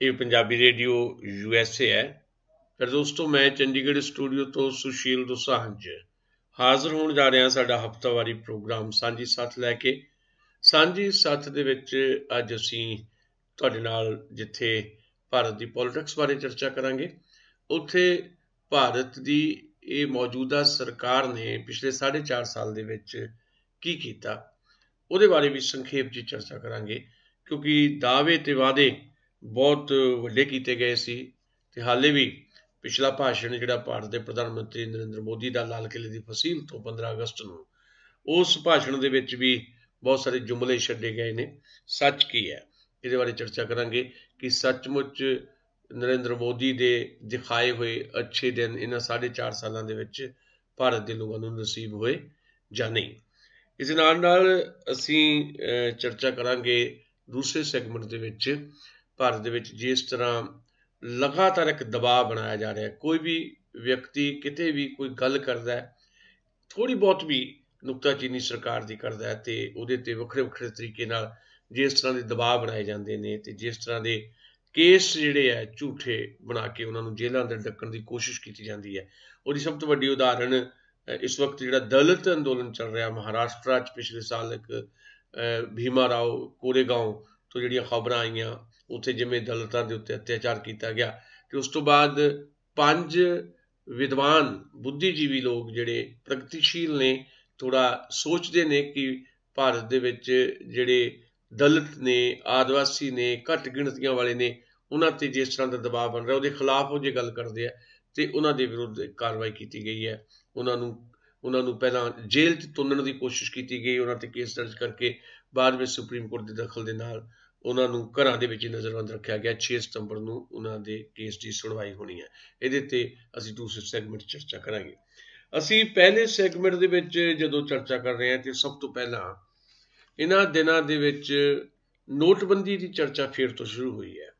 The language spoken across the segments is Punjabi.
ਇਹ ਪੰਜਾਬੀ ਰੇਡੀਓ USA ਹੈ। ਫਿਰ ਦੋਸਤੋ, ਮੈਂ ਚੰਡੀਗੜ੍ਹ ਸਟੂਡੀਓ ਤੋਂ ਸੁਸ਼ੀਲ ਦੋਸਾਂਝ ਹਾਜ਼ਰ ਹੋਣ ਜਾ ਰਿਹਾ ਸਾਡਾ ਹਫ਼ਤਾਵਾਰੀ ਪ੍ਰੋਗਰਾਮ ਸਾਂਝੀ ਸਾਥ ਲੈ ਕੇ। ਸਾਂਝੀ ਸਾਥ ਦੇ ਵਿੱਚ ਅੱਜ ਅਸੀਂ ਤੁਹਾਡੇ ਨਾਲ ਜਿੱਥੇ ਭਾਰਤ ਦੀ ਪੋਲੀਟਿਕਸ ਬਾਰੇ ਚਰਚਾ ਕਰਾਂਗੇ, ਉੱਥੇ ਭਾਰਤ ਦੀ ਇਹ ਮੌਜੂਦਾ ਸਰਕਾਰ ਨੇ ਪਿਛਲੇ 4.5 ਸਾਲ ਦੇ ਵਿੱਚ ਕੀ ਕੀਤਾ ਉਹਦੇ ਬਾਰੇ ਵੀ ਸੰਖੇਪ 'ਚ ਚਰਚਾ ਕਰਾਂਗੇ, ਕਿਉਂਕਿ ਦਾਅਵੇ ਤੇ ਵਾਅਦੇ ਬਹੁਤ ਵੱਡੇ ਕੀਤੇ ਗਏ ਸੀ ਤੇ ਹਾਲੇ ਵੀ ਪਿਛਲਾ ਭਾਸ਼ਣ ਜਿਹੜਾ ਭਾਰਤ ਦੇ ਪ੍ਰਧਾਨ ਮੰਤਰੀ ਨਰਿੰਦਰ ਮੋਦੀ ਦਾ ਲਾਲ ਕਿਲ੍ਹੇ ਦੀ ਫਸੀਲ ਤੋਂ 15 ਅਗਸਤ ਨੂੰ, ਉਸ ਭਾਸ਼ਣ ਦੇ ਵਿੱਚ ਵੀ ਬਹੁਤ ਸਾਰੇ ਜੁਮਲੇ ਛੱਡੇ ਗਏ ਨੇ। ਸੱਚ ਕੀ ਹੈ, ਇਹਦੇ ਬਾਰੇ ਚਰਚਾ ਕਰਾਂਗੇ ਕਿ ਸੱਚਮੁੱਚ ਨਰਿੰਦਰ ਮੋਦੀ ਦੇ ਦਿਖਾਏ ਹੋਏ ਅੱਛੇ ਦਿਨ ਇਹਨਾਂ 4.5 ਸਾਲਾਂ ਦੇ ਵਿੱਚ ਭਾਰਤ ਦੇ ਲੋਕਾਂ ਨੂੰ ਨਸੀਬ ਹੋਏ ਜਾਂ ਨਹੀਂ। ਇਸ ਨਾਲ ਅਸੀਂ ਚਰਚਾ ਕਰਾਂਗੇ ਦੂਸਰੇ ਸੈਗਮੈਂਟ ਦੇ ਵਿੱਚ ਭਾਰਤ ਦੇ ਵਿੱਚ ਜਿਸ ਤਰ੍ਹਾਂ ਲਗਾਤਾਰ ਇੱਕ ਦਬਾਅ ਬਣਾਇਆ ਜਾ ਰਿਹਾ, ਕੋਈ ਵੀ ਵਿਅਕਤੀ ਕਿਤੇ ਵੀ ਕੋਈ ਗੱਲ ਕਰਦਾ ਹੈ, ਥੋੜ੍ਹੀ ਬਹੁਤ ਵੀ ਨੁਕਤਾਚੀਨੀ ਸਰਕਾਰ ਦੀ ਕਰਦਾ ਹੈ ਤੇ ਉਹਦੇ ਤੇ ਵੱਖਰੇ ਵੱਖਰੇ ਤਰੀਕੇ ਨਾਲ ਜਿਸ ਤਰ੍ਹਾਂ ਦੇ ਦਬਾਅ ਬਣਾਏ ਜਾਂਦੇ ਨੇ ਤੇ ਜਿਸ ਤਰ੍ਹਾਂ ਦੇ ਕੇਸ ਜਿਹੜੇ ਹੈ ਝੂਠੇ ਬਣਾ ਕੇ ਉਹਨਾਂ ਨੂੰ ਜੇਲ੍ਹਾਂ ਅੰਦਰ ਡੱਕਣ ਦੀ ਕੋਸ਼ਿਸ਼ ਕੀਤੀ ਜਾਂਦੀ ਹੈ। ਉਹਦੀ ਸਭ ਤੋਂ ਵੱਡੀ ਉਦਾਹਰਣ ਇਸ ਵਕਤ ਜਿਹੜਾ ਦਲਿਤ ਅੰਦੋਲਨ ਚੱਲ ਰਿਹਾ ਮਹਾਰਾਸ਼ਟਰ 'ਚ, ਪਿਛਲੇ ਸਾਲ ਇੱਕ ਭੀਮਾ ਰਾਓ ਕੋਰੇਗਾਂਵ ਤੋਂ ਜਿਹੜੀਆਂ ਖਬਰਾਂ ਆਈਆਂ, ਉੱਥੇ ਜਿਵੇਂ ਦਲਿਤਾਂ ਦੇ ਉੱਤੇ ਅਤਿਆਚਾਰ ਕੀਤਾ ਗਿਆ ਤੇ ਉਸ ਤੋਂ ਬਾਅਦ 5 ਵਿਦਵਾਨ ਬੁੱਧੀਜੀਵੀ ਲੋਕ ਜਿਹੜੇ ਪ੍ਰਗਤੀਸ਼ੀਲ ਨੇ, ਥੋੜ੍ਹਾ ਸੋਚਦੇ ਨੇ ਕਿ ਭਾਰਤ ਦੇ ਵਿੱਚ ਜਿਹੜੇ ਦਲਿਤ ਨੇ, ਆਦਿਵਾਸੀ ਨੇ, ਘੱਟ ਗਿਣਤੀਆਂ ਵਾਲੇ ਨੇ, ਉਹਨਾਂ 'ਤੇ ਜਿਸ ਤਰ੍ਹਾਂ ਦਾ ਦਬਾਅ ਬਣ ਰਿਹਾ ਉਹਦੇ ਖਿਲਾਫ ਉਹ ਜੇ ਗੱਲ ਕਰਦੇ ਆ ਤੇ ਉਹਨਾਂ ਦੇ ਵਿਰੁੱਧ ਕਾਰਵਾਈ ਕੀਤੀ ਗਈ ਹੈ। ਉਹਨਾਂ ਨੂੰ ਪਹਿਲਾਂ ਜੇਲ੍ਹ 'ਚ ਤੁੰਨਣ ਦੀ ਕੋਸ਼ਿਸ਼ ਕੀਤੀ ਗਈ, ਉਹਨਾਂ 'ਤੇ ਕੇਸ ਦਰਜ ਕਰਕੇ ਬਾਅਦ ਵਿੱਚ ਸੁਪਰੀਮ ਕੋਰਟ ਦੇ ਦਖਲ ਦੇ ਨਾਲ ਉਹਨਾਂ ਨੂੰ ਘਰਾਂ ਦੇ ਵਿੱਚ ਨਜ਼ਰਬੰਦ ਰੱਖਿਆ ਗਿਆ। 6 ਸਤੰਬਰ ਨੂੰ ਉਹਨਾਂ ਦੇ ਕੇਸ ਦੀ ਸੁਣਵਾਈ ਹੋਣੀ ਹੈ। ਇਹਦੇ ਤੇ ਅਸੀਂ ਦੂਸਰੇ ਸੈਗਮੈਂਟ 'ਚ ਚਰਚਾ ਕਰਾਂਗੇ। ਅਸੀਂ ਪਹਿਲੇ ਸੈਗਮੈਂਟ ਦੇ ਵਿੱਚ ਜਦੋਂ ਚਰਚਾ ਕਰ ਰਹੇ ਹਾਂ ਤੇ ਸਭ ਤੋਂ ਪਹਿਲਾਂ ਇਹਨਾਂ ਦਿਨਾਂ ਦੇ ਵਿੱਚ ਨੋਟਬੰਦੀ ਦੀ ਚਰਚਾ ਫਿਰ ਤੋਂ ਸ਼ੁਰੂ ਹੋਈ ਹੈ।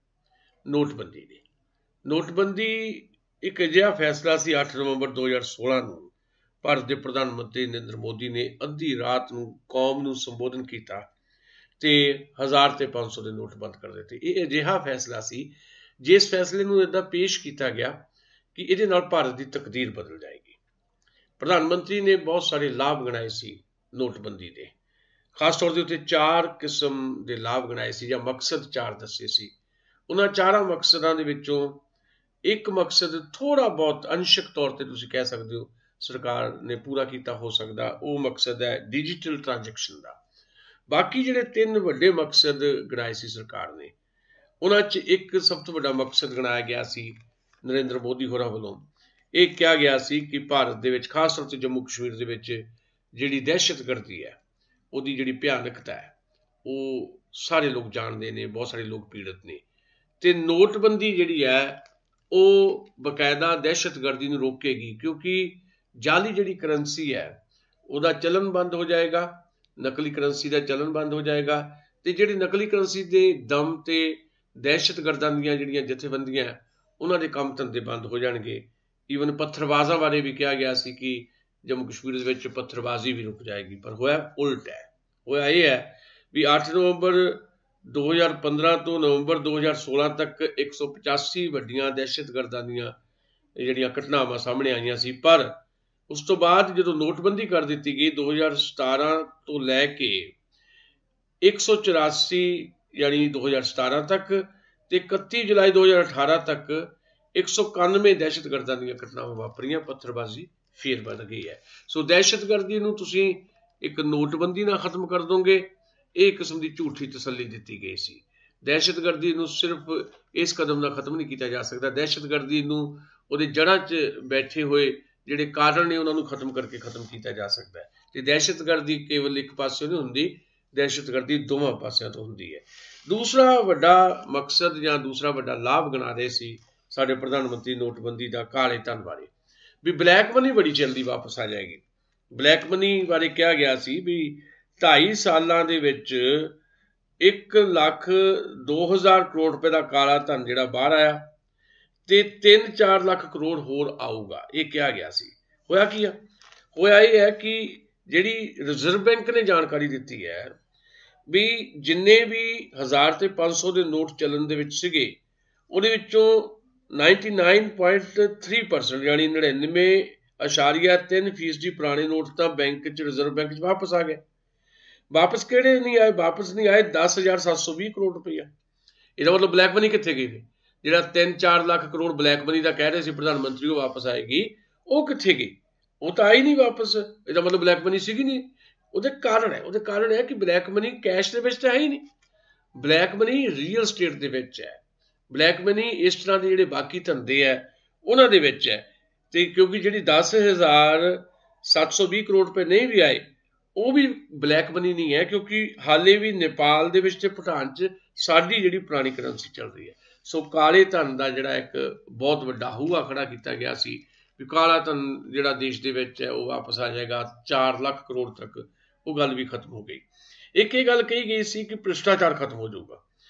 ਨੋਟਬੰਦੀ ਇੱਕ ਅਜਿਹਾ ਫੈਸਲਾ ਸੀ 8 ਨਵੰਬਰ 2016 ਨੂੰ ਭਾਰਤ ਦੇ ਪ੍ਰਧਾਨ ਮੰਤਰੀ ਨਰਿੰਦਰ ਮੋਦੀ ਨੇ ਅੱਧੀ ਰਾਤ ਨੂੰ ਕੌਮ ਨੂੰ ਸੰਬੋਧਨ ਕੀਤਾ ਤੇ 1000 ਤੇ 500 ਦੇ ਨੋਟ ਬੰਦ ਕਰ ਦਿੱਤੇ। ਇਹ ਅਜਿਹਾ ਫੈਸਲਾ ਸੀ ਜਿਸ ਫੈਸਲੇ ਨੂੰ ਇੱਦਾਂ ਪੇਸ਼ ਕੀਤਾ ਗਿਆ ਕਿ ਇਹਦੇ ਨਾਲ ਭਾਰਤ ਦੀ ਤਕਦੀਰ ਬਦਲ ਜਾਏਗੀ। ਪ੍ਰਧਾਨ ਮੰਤਰੀ ਨੇ ਬਹੁਤ ਸਾਰੇ ਲਾਭ ਗਿਣਾਏ ਸੀ ਨੋਟਬੰਦੀ ਦੇ, ਖਾਸ ਤੌਰ ਦੇ ਉੱਤੇ 4 ਕਿਸਮ ਦੇ ਲਾਭ ਗਿਣਾਏ ਸੀ ਜਾਂ ਮਕਸਦ 4 ਦੱਸੇ ਸੀ। ਉਹਨਾਂ 4 ਮਕਸਦਾਂ ਦੇ ਵਿੱਚੋਂ ਇੱਕ ਮਕਸਦ ਥੋੜ੍ਹਾ ਬਹੁਤ ਅੰਸ਼ਕ ਤੌਰ ਤੇ ਤੁਸੀਂ ਕਹਿ ਸਕਦੇ ਹੋ ਸਰਕਾਰ ਨੇ ਪੂਰਾ ਕੀਤਾ ਹੋ ਸਕਦਾ, ਉਹ ਮਕਸਦ ਹੈ ਡਿਜੀਟਲ ਟ੍ਰਾਂਜੈਕਸ਼ਨ ਦਾ। ਬਾਕੀ ਜਿਹੜੇ 3 ਵੱਡੇ ਮਕਸਦ ਗਿਣਾਏ ਸੀ ਸਰਕਾਰ ਨੇ, ਉਹਨਾਂ 'ਚ ਇੱਕ ਸਭ ਤੋਂ ਵੱਡਾ ਮਕਸਦ ਗਿਣਾਇਆ ਗਿਆ ਸੀ ਨਰਿੰਦਰ ਮੋਦੀ ਹੋਰਾਂ ਵੱਲੋਂ। ਇਹ ਕਿਹਾ ਗਿਆ ਸੀ ਕਿ ਭਾਰਤ ਦੇ ਵਿੱਚ, ਖਾਸ ਤੌਰ 'ਤੇ ਜੰਮੂ ਕਸ਼ਮੀਰ ਦੇ ਵਿੱਚ ਜਿਹੜੀ ਦਹਿਸ਼ਤਗਰਦੀ ਹੈ, ਉਹਦੀ ਜਿਹੜੀ ਭਿਆਨਕਤਾ ਹੈ, ਉਹ ਸਾਰੇ ਲੋਕ ਜਾਣਦੇ ਨੇ, ਬਹੁਤ ਸਾਰੇ ਲੋਕ ਪੀੜਤ ਨੇ ਤੇ ਨੋਟਬੰਦੀ ਜਿਹੜੀ ਹੈ ਉਹ ਬਕਾਇਦਾ ਦਹਿਸ਼ਤਗਰਦੀ ਨੂੰ ਰੋਕੇਗੀ, ਕਿਉਂਕਿ ਜਾਲੀ ਜਿਹੜੀ ਕਰੰਸੀ ਹੈ ਉਹਦਾ ਚਲਨ ਬੰਦ ਹੋ ਜਾਏਗਾ, ਨਕਲੀ ਕਰੰਸੀ ਦਾ ਚਲਨ ਬੰਦ ਹੋ ਜਾਏਗਾ ਤੇ ਜਿਹੜੀ ਨਕਲੀ ਕਰੰਸੀ ਦੇ ਦਮ ਤੇ ਦਹਿਸ਼ਤਗਰਦਾਂ ਦੀਆਂ ਜਿਹੜੀਆਂ ਜਥੇਬੰਦੀਆਂ ਉਹਨਾਂ ਦੇ ਕੰਮ ਧੰਦੇ ਬੰਦ ਹੋ ਜਾਣਗੇ। ਈਵਨ ਪੱਥਰਬਾਜ਼ਾਂ ਬਾਰੇ ਵੀ ਕਿਹਾ ਗਿਆ ਸੀ ਕਿ ਜੰਮੂ ਕਸ਼ਮੀਰ ਦੇ ਵਿੱਚ ਪੱਥਰਬਾਜ਼ੀ ਵੀ ਰੁਕ ਜਾਏਗੀ, ਪਰ ਹੋਇਆ ਉਲਟ ਹੈ। ਹੋਇਆ ਇਹ ਹੈ ਵੀ 8 ਨਵੰਬਰ 2015 ਤੋਂ ਨਵੰਬਰ 2016 ਤੱਕ 185 ਵੱਡੀਆਂ ਦਹਿਸ਼ਤਗਰਦਾਂ ਦੀਆਂ ਜਿਹੜੀਆਂ ਘਟਨਾਵਾਂ ਸਾਹਮਣੇ ਆਈਆਂ ਸੀ, ਪਰ ਉਸ ਤੋਂ ਬਾਅਦ ਜਦੋਂ ਨੋਟਬੰਦੀ ਕਰ ਦਿੱਤੀ ਗਈ 2017 ਤੋਂ ਲੈ ਕੇ 184 ਯਾਨੀ 2017 ਤੱਕ ਤੇ 31 ਜੁਲਾਈ 2018 ਤੱਕ 191 ਦਹਿਸ਼ਤਗਰਦਾਂ ਦੀਆਂ ਘਟਨਾਵਾਂ ਵਾਪਰੀਆਂ। ਪੱਥਰਬਾਜ਼ੀ ਫੇਰ ਵੱਧ ਗਈ ਹੈ। ਸੋ ਦਹਿਸ਼ਤਗਰਦੀ ਨੂੰ ਤੁਸੀਂ ਇੱਕ ਨੋਟਬੰਦੀ ਨਾਲ ਖਤਮ ਕਰ ਦੋਗੇ, ਇਹ ਕਿਸਮ ਦੀ ਝੂਠੀ ਤਸੱਲੀ ਦਿੱਤੀ ਗਈ ਸੀ। ਦਹਿਸ਼ਤਗਰਦੀ ਨੂੰ ਸਿਰਫ ਇਸ ਕਦਮ ਨਾਲ ਖਤਮ ਨਹੀਂ ਕੀਤਾ ਜਾ ਸਕਦਾ, ਦਹਿਸ਼ਤਗਰਦੀ ਨੂੰ ਉਹਦੇ ਜੜ੍ਹਾਂ 'ਚ ਬੈਠੇ ਹੋਏ ਜਿਹੜੇ ਕਾਰਨ ਨੇ ਉਹਨਾਂ ਨੂੰ ਖਤਮ ਕਰਕੇ ਖਤਮ ਕੀਤਾ ਜਾ ਸਕਦਾ ਹੈ। ਤੇ ਦਹਿਸ਼ਤਗਰਦੀ ਕੇਵਲ ਇੱਕ ਪਾਸਿਓਂ ਨਹੀਂ ਹੁੰਦੀ, ਦਹਿਸ਼ਤਗਰਦੀ ਦੋਵਾਂ ਪਾਸਿਆਂ ਤੋਂ ਹੁੰਦੀ ਹੈ। ਦੂਸਰਾ ਵੱਡਾ ਮਕਸਦ ਜਾਂ ਦੂਸਰਾ ਵੱਡਾ ਲਾਭ ਗਿਣਾ ਰਹੇ ਸੀ ਸਾਡੇ ਪ੍ਰਧਾਨ ਮੰਤਰੀ ਨੋਟਬੰਦੀ ਦਾ ਕਾਲੇ ਧਨ ਬਾਰੇ, ਵੀ ਬਲੈਕ ਮਨੀ ਬੜੀ ਜਲਦੀ ਵਾਪਸ ਆ ਜਾਏਗੀ। ਬਲੈਕ ਮਨੀ ਬਾਰੇ ਕਿਹਾ ਗਿਆ ਸੀ ਵੀ 2.5 ਸਾਲਾਂ ਦੇ ਵਿੱਚ 1,02,000 ਕਰੋੜ ਰੁਪਏ ਦਾ ਕਾਲਾ ਧਨ ਜਿਹੜਾ ਬਾਹਰ ਆਇਆ ਤੇ 3-4 ਲੱਖ ਕਰੋੜ ਹੋਰ ਆਊਗਾ, ਇਹ ਕਿਹਾ ਗਿਆ ਸੀ। ਹੋਇਆ ਕੀ ਆ? ਹੋਇਆ ਇਹ ਹੈ ਕਿ ਜਿਹੜੀ ਰਿਜ਼ਰਵ ਬੈਂਕ ਨੇ ਜਾਣਕਾਰੀ ਦਿੱਤੀ ਹੈ ਵੀ ਜਿੰਨੇ ਵੀ 1000 ਤੇ 500 ਦੇ ਨੋਟ ਚੱਲਣ ਦੇ ਵਿੱਚ ਸੀਗੇ, ਉਹਦੇ ਵਿੱਚੋਂ 99.3% यानी 99.3% पुराने नोट तो बैंक रिजर्व बैंक वापस आ गए। वापस किहड़े नहीं आए? वापस नहीं आए 10,720 करोड़ रुपया। ਇਹਦਾ मतलब ब्लैक मनी कित्थे गई? ਜਿਹੜਾ 3-4 ਲੱਖ ਕਰੋੜ ਬਲੈਕ ਮਨੀ ਦਾ ਕਹਿ ਰਹੇ ਸੀ ਪ੍ਰਧਾਨ ਮੰਤਰੀ ਉਹ ਵਾਪਸ ਆਏਗੀ, ਉਹ ਕਿੱਥੇ ਗਈ? ਉਹ ਤਾਂ ਆਈ ਨਹੀਂ ਵਾਪਸ। ਇਹਦਾ ਮਤਲਬ ਬਲੈਕ ਮਨੀ ਸੀਗੀ ਨਹੀਂ। ਉਹਦੇ ਕਾਰਨ ਹੈ ਕਿ ਬਲੈਕ ਮਨੀ ਕੈਸ਼ ਦੇ ਵਿੱਚ ਤਾਂ ਹੈ ਹੀ ਨਹੀਂ। ਬਲੈਕ ਮਨੀ ਰੀਅਲ ਸਟੇਟ ਦੇ ਵਿੱਚ ਹੈ। ਬਲੈਕ ਮਨੀ ਇਸ ਤਰ੍ਹਾਂ ਦੇ ਜਿਹੜੇ ਬਾਕੀ ਧੰਦੇ ਹੈ ਉਹਨਾਂ ਦੇ ਵਿੱਚ ਹੈ। ਤੇ ਕਿਉਂਕਿ ਜਿਹੜੀ 10,720 ਕਰੋੜ ਰੁਪਏ ਨਹੀਂ ਵੀ ਆਏ ਉਹ ਵੀ ਬਲੈਕ ਮਨੀ ਨਹੀਂ ਹੈ, ਕਿਉਂਕਿ ਹਾਲੇ ਵੀ ਨੇਪਾਲ ਦੇ ਵਿੱਚ ਤੇ ਭੂਟਾਨ 'ਚ ਸਾਡੀ ਜਿਹੜੀ ਪੁਰਾਣੀ ਕਰੰਸੀ ਚੱਲ ਰਹੀ ਹੈ। ਸੋ ਕਾਲੇ ਧਨ ਦਾ ਜਿਹੜਾ ਇੱਕ ਬਹੁਤ ਵੱਡਾ ਹੂਆ ਖੜਾ ਕੀਤਾ ਗਿਆ ਸੀ ਵੀ ਕਾਲਾ ਧਨ ਜਿਹੜਾ ਦੇਸ਼ ਦੇ ਵਿੱਚ ਹੈ ਉਹ ਵਾਪਸ ਆ ਜਾਏਗਾ 4 ਲੱਖ ਕਰੋੜ ਤੱਕ, ਉਹ ਗੱਲ ਵੀ ਖਤਮ ਹੋ ਗਈ। ਇੱਕ ਇਹ ਗੱਲ ਕਹੀ ਗਈ ਸੀ ਕਿ ਭ੍ਰਿਸ਼ਟਾਚਾਰ ਖਤਮ ਹੋ ਜਾਊਗਾ,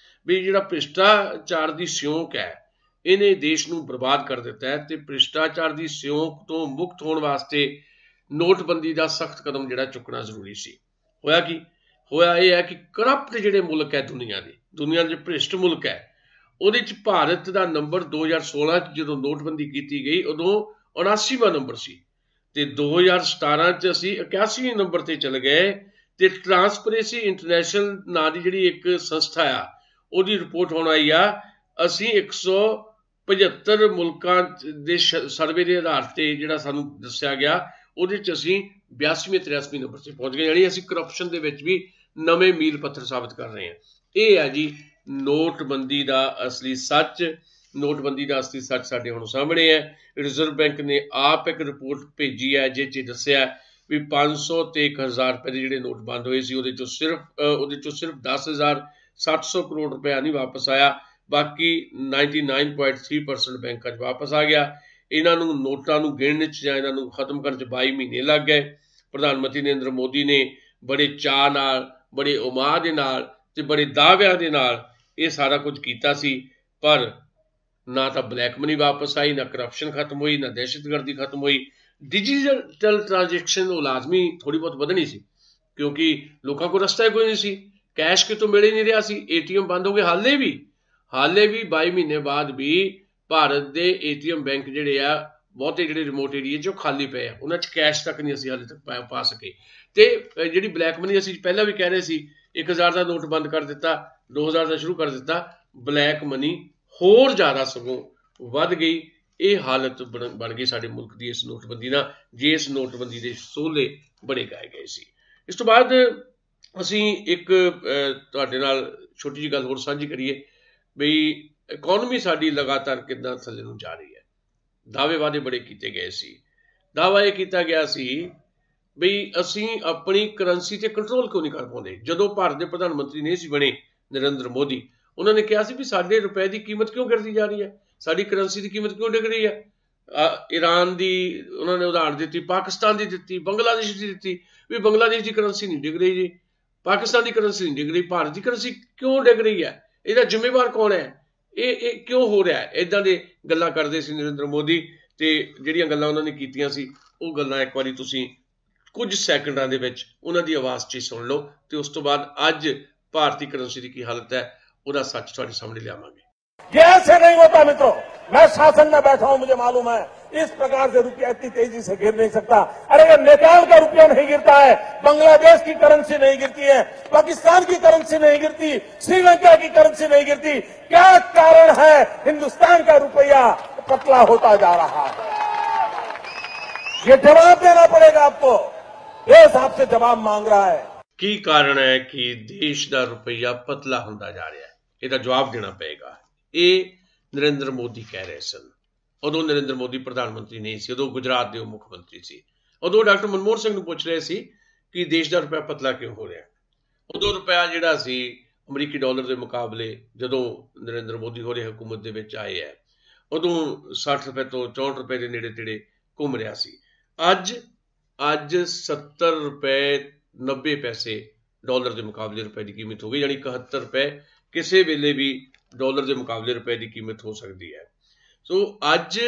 ਵੀ ਜਿਹੜਾ ਭ੍ਰਿਸ਼ਟਾਚਾਰ ਦੀ ਸਿਉਂਕ ਹੈ ਇਹਨੇ ਦੇਸ਼ ਨੂੰ ਬਰਬਾਦ ਕਰ ਦਿੱਤਾ ਹੈ। ਤੇ ਭ੍ਰਿਸ਼ਟਾਚਾਰ ਦੀ ਸਿਉਂਕ ਤੋਂ ਮੁਕਤ ਹੋਣ ਵਾਸਤੇ ਨੋਟਬੰਦੀ ਦਾ ਸਖਤ ਕਦਮ ਜਿਹੜਾ ਚੁੱਕਣਾ ਜ਼ਰੂਰੀ ਸੀ। ਹੋਇਆ ਕੀ? ਹੋਇਆ ਇਹ ਹੈ ਕਿ ਕਰਪਟ ਜਿਹੜੇ ਮੁਲਕ ਹੈ ਦੁਨੀਆ ਦੇ ਭ੍ਰਿਸ਼ਟ ਮੁਲਕ ਹੈ ਉਹਦੇ 'ਚ ਭਾਰਤ ਦਾ ਨੰਬਰ 2016 'ਚ ਜਦੋਂ ਨੋਟਬੰਦੀ ਕੀਤੀ ਗਈ ਉਦੋਂ 79ਵਾਂ ਨੰਬਰ ਸੀ ਤੇ 2017 'ਚ ਅਸੀਂ 81ਵੇਂ ਨੰਬਰ ਤੇ ਚਲੇ ਗਏ। ਤੇ ਟਰਾਂਸਪੇਰੈਂਸੀ ਇੰਟਰਨੈਸ਼ਨਲ ਨਾਂ ਦੀ ਜਿਹੜੀ ਇੱਕ ਸੰਸਥਾ ਆ ਉਹਦੀ ਰਿਪੋਰਟ ਹੁਣ ਆਈ ਆ, ਅਸੀਂ 175 ਮੁਲਕਾਂ ਦੇ ਸਰਵੇ ਦੇ ਆਧਾਰ ਤੇ ਜਿਹੜਾ ਸਾਨੂੰ ਦੱਸਿਆ ਗਿਆ ਉਹਦੇ 'ਚ ਅਸੀਂ 82ਵੇਂ-83ਵੇਂ ਨੰਬਰ 'ਤੇ ਪਹੁੰਚ ਗਏ। ਯਾਨੀ ਅਸੀਂ ਕਰਪਸ਼ਨ ਦੇ ਵਿੱਚ ਵੀ ਨਵੇਂ ਮੀਲ ਪੱਥਰ ਸਾਬਤ ਕਰ ਰਹੇ ਹਾਂ। ਇਹ ਹੈ ਜੀ ਨੋਟਬੰਦੀ ਦਾ ਅਸਲੀ ਸੱਚ। ਨੋਟਬੰਦੀ ਦਾ ਅਸਲੀ ਸੱਚ ਸਾਡੇ ਹੁਣ ਸਾਹਮਣੇ ਹੈ। ਰਿਜ਼ਰਵ ਬੈਂਕ ਨੇ ਆਪ ਇੱਕ ਰਿਪੋਰਟ ਭੇਜੀ ਹੈ ਜਿਸ 'ਚ ਦੱਸਿਆ ਵੀ 500 ਤੇ 1000 ਰੁਪਏ ਦੇ ਜਿਹੜੇ ਨੋਟ ਬੰਦ ਹੋਏ ਸੀ ਉਹਦੇ 'ਚੋਂ ਸਿਰਫ 10,700 ਕਰੋੜ ਰੁਪਇਆ ਨਹੀਂ ਵਾਪਸ ਆਇਆ, ਬਾਕੀ 99.3% ਬੈਂਕਾਂ 'ਚ ਵਾਪਸ ਆ ਗਿਆ। ਇਹਨਾਂ ਨੂੰ ਨੋਟਾਂ ਨੂੰ ਗਿਣਨ 'ਚ ਜਾਂ ਇਹਨਾਂ ਨੂੰ ਖਤਮ ਕਰਨ 'ਚ 22 ਮਹੀਨੇ ਲੱਗ ਗਏ। ਪ੍ਰਧਾਨ ਮੰਤਰੀ ਨਰਿੰਦਰ ਮੋਦੀ ਨੇ ਬੜੇ ਚਾਅ ਨਾਲ, ਬੜੇ ਉਮਾਦ ਦੇ ਨਾਲ ਤੇ ਬੜੇ ਦਾਅਵਿਆਂ ਦੇ ਨਾਲ ਇਹ ਸਾਰਾ ਕੁਝ ਕੀਤਾ ਸੀ, ਪਰ ਨਾ ਤਾਂ ਬਲੈਕ ਮਨੀ ਵਾਪਸ ਆਈ, ਨਾ ਕਰਪਸ਼ਨ ਖਤਮ ਹੋਈ, ਨਾ ਦਹਿਸ਼ਤਗਰਦੀ ਖਤਮ ਹੋਈ। ਡਿਜੀਟਲ ਟ੍ਰਾਂਜੈਕਸ਼ਨ ਉਹ ਲਾਜ਼ਮੀ ਥੋੜ੍ਹੀ ਬਹੁਤ ਵਧਣੀ ਸੀ ਕਿਉਂਕਿ ਲੋਕਾਂ ਕੋਲ ਰਸਤਾ ਹੀ ਕੋਈ ਨਹੀਂ ਸੀ, ਕੈਸ਼ ਕਿਤੋਂ ਮਿਲ ਹੀ ਨਹੀਂ ਰਿਹਾ ਸੀ। ATM ਬੰਦ ਹੋ ਗਏ। ਹਾਲੇ ਵੀ 22 ਮਹੀਨੇ ਬਾਅਦ ਵੀ ਭਾਰਤ ਦੇ ATM ਬੈਂਕ ਜਿਹੜੇ ਆ ਬਹੁਤੇ ਜਿਹੜੇ ਰਿਮੋਟ ਏਰੀਏ 'ਚ ਉਹ ਖਾਲੀ ਪਏ ਆ, ਉਹਨਾਂ 'ਚ ਕੈਸ਼ ਤੱਕ ਨਹੀਂ ਅਸੀਂ ਹਾਲੇ ਤੱਕ ਪਾ ਸਕੇ। ਤੇ ਜਿਹੜੀ ਬਲੈਕ ਮਨੀ ਅਸੀਂ ਪਹਿਲਾਂ ਵੀ ਕਹਿ ਰਹੇ ਸੀ 1000 ਦਾ ਨੋਟ ਬੰਦ ਕਰ ਦਿੱਤਾ, 2000 ਦਾ ਸ਼ੁਰੂ ਕਰ ਦਿੱਤਾ, ਬਲੈਕ ਮਨੀ ਹੋਰ ਜ਼ਿਆਦਾ ਸਗੋਂ ਵੱਧ ਗਈ। ਇਹ ਹਾਲਤ ਬਣ ਗਈ ਸਾਡੇ ਮੁਲਕ ਦੀ ਇਸ ਨੋਟਬੰਦੀ ਨਾਲ, ਜੇ ਇਸ ਨੋਟਬੰਦੀ ਦੇ ਸੋਲੇ ਬੜੇ ਗਾਏ ਗਏ ਸੀ। ਇਸ ਤੋਂ ਬਾਅਦ ਅਸੀਂ ਇੱਕ ਤੁਹਾਡੇ ਨਾਲ ਛੋਟੀ ਜਿਹੀ ਗੱਲ ਹੋਰ ਸਾਂਝੀ ਕਰੀਏ ਬਈ ਇਕਨੋਮੀ ਸਾਡੀ ਲਗਾਤਾਰ ਕਿੱਦਾਂ ਥੱਲੇ ਨੂੰ ਜਾ ਰਹੀ ਹੈ। ਦਾਅਵੇ ਵਾਅਦੇ ਬੜੇ ਕੀਤੇ ਗਏ ਸੀ। ਦਾਅਵਾ ਇਹ ਕੀਤਾ ਗਿਆ ਸੀ ਬਈ ਅਸੀਂ ਆਪਣੀ ਕਰੰਸੀ ਤੇ ਕੰਟਰੋਲ ਕਿਉਂ ਨਹੀਂ ਕਰ ਪਾਉਂਦੇ। ਜਦੋਂ ਭਾਰਤ ਦੇ ਪ੍ਰਧਾਨ ਮੰਤਰੀ ਨਹੀਂ ਸੀ ਬਣੇ ਨਰਿੰਦਰ ਮੋਦੀ, ਉਹਨਾਂ ਨੇ ਕਿਹਾ ਸੀ ਵੀ ਸਾਡੇ ਰੁਪਏ ਦੀ ਕੀਮਤ ਕਿਉਂ ਗਿਰਦੀ ਜਾ ਰਹੀ ਹੈ, ਸਾਡੀ ਕਰੰਸੀ ਦੀ ਕੀਮਤ ਕਿਉਂ ਡਿੱਗ ਰਹੀ ਹੈ। ਈਰਾਨ ਦੀ ਉਹਨਾਂ ਨੇ ਉਦਾਹਰਨ ਦਿੱਤੀ, ਪਾਕਿਸਤਾਨ ਦੀ ਦਿੱਤੀ, ਬੰਗਲਾਦੇਸ਼ ਦੀ ਦਿੱਤੀ ਵੀ ਬੰਗਲਾਦੇਸ਼ ਦੀ ਕਰੰਸੀ ਨਹੀਂ ਡਿੱਗ ਰਹੀ ਜੀ, ਪਾਕਿਸਤਾਨ ਦੀ ਕਰੰਸੀ ਨਹੀਂ ਡਿੱਗ ਰਹੀ, ਭਾਰਤ ਦੀ ਕਰੰਸੀ ਕਿਉਂ ਡਿੱਗ ਰਹੀ ਹੈ, ਇਹਦਾ ਜ਼ਿੰਮੇਵਾਰ ਕੌਣ ਹੈ, ਇਹ ਕਿਉਂ ਹੋ ਰਿਹਾ ਹੈ। ਇੱਦਾਂ ਦੇ ਗੱਲਾਂ ਕਰਦੇ ਸੀ ਨਰਿੰਦਰ ਮੋਦੀ। ਤੇ ਜਿਹੜੀਆਂ ਗੱਲਾਂ ਉਹਨਾਂ ਨੇ ਕੀਤੀਆਂ ਸੀ ਉਹ ਗੱਲਾਂ ਇੱਕ ਵਾਰੀ ਤੁਸੀਂ ਕੁਝ ਸੈਕਿੰਡਾਂ ਦੇ ਵਿੱਚ ਉਹਨਾਂ ਦੀ ਆਵਾਜ਼ 'ਚ ਸੁਣ ਲਓ ਤੇ ਉਸ ਤੋਂ ਬਾਅਦ ਅੱਜ ਭਾਰਤੀ ਕਰੰਸੀ ਦੀ ਕੀ ਹਾਲਤ है ਉਹਦਾ सच ਤੁਹਾਡੇ सामने ਲਿਆਵਾਂਗੇ। ये ऐसे नहीं होता मित्रों, मैं शासन में बैठा हूं, मुझे मालूम है इस प्रकार से रुपया इतनी तेजी से गिर नहीं सकता। अरे ये नेपाल का रुपया नहीं गिरता है, बांग्लादेश की करेंसी नहीं गिरती है, पाकिस्तान की करेंसी नहीं गिरती, श्रीलंका की करेंसी नहीं गिरती, क्या कारण है हिंदुस्तान का रुपया पतला होता जा रहा है? ये जवाब देना पड़ेगा आपको, देश आपसे जवाब मांग रहा है। ਕੀ ਕਾਰਨ ਹੈ ਕਿ ਦੇਸ਼ ਦਾ ਰੁਪਈਆ ਪਤਲਾ ਹੁੰਦਾ ਜਾ ਰਿਹਾ ਹੈ, ਇਹਦਾ ਜਵਾਬ ਦੇਣਾ ਪਏਗਾ। ਇਹ ਨਰਿੰਦਰ ਮੋਦੀ ਕਹਿ ਰਹੇ ਸਨ। ਉਦੋਂ ਨਰਿੰਦਰ ਮੋਦੀ ਪ੍ਰਧਾਨ ਮੰਤਰੀ ਨਹੀਂ ਸੀ, ਉਦੋਂ ਗੁਜਰਾਤ ਦੇ ਮੁੱਖ ਮੰਤਰੀ ਸੀ। ਉਦੋਂ ਡਾਕਟਰ ਮਨਮੋਹਨ ਸਿੰਘ ਨੂੰ ਪੁੱਛ ਰਹੇ ਸੀ ਕਿ ਦੇਸ਼ ਦਾ ਰੁਪਇਆ ਪਤਲਾ ਕਿਉਂ ਹੋ ਰਿਹਾ। ਉਦੋਂ ਰੁਪਇਆ ਜਿਹੜਾ ਸੀ ਅਮਰੀਕੀ ਡਾਲਰ ਦੇ ਮੁਕਾਬਲੇ ਜਦੋਂ ਨਰਿੰਦਰ ਮੋਦੀ ਹੋਰੇ ਹਕੂਮਤ ਦੇ ਵਿੱਚ ਆਏ ਹੈ ਉਦੋਂ 60 ਰੁਪਏ ਤੋਂ 64 ਰੁਪਏ ਦੇ ਨੇੜੇ ਤੇੜੇ ਘੁੰਮ ਰਿਹਾ ਸੀ। ਅੱਜ 70 ਰੁਪਏ 90 ਪੈਸੇ ਡਾਲਰ ਦੇ ਮੁਕਾਬਲੇ ਰੁਪਏ ਦੀ ਕੀਮਤ ਹੋ ਗਈ, ਯਾਨੀ 71 ਰੁਪਏ ਕਿਸੇ ਵੇਲੇ ਵੀ ਡਾਲਰ ਦੇ ਮੁਕਾਬਲੇ ਰੁਪਏ ਦੀ ਕੀਮਤ ਹੋ ਸਕਦੀ ਹੈ। ਸੋ ਅੱਜ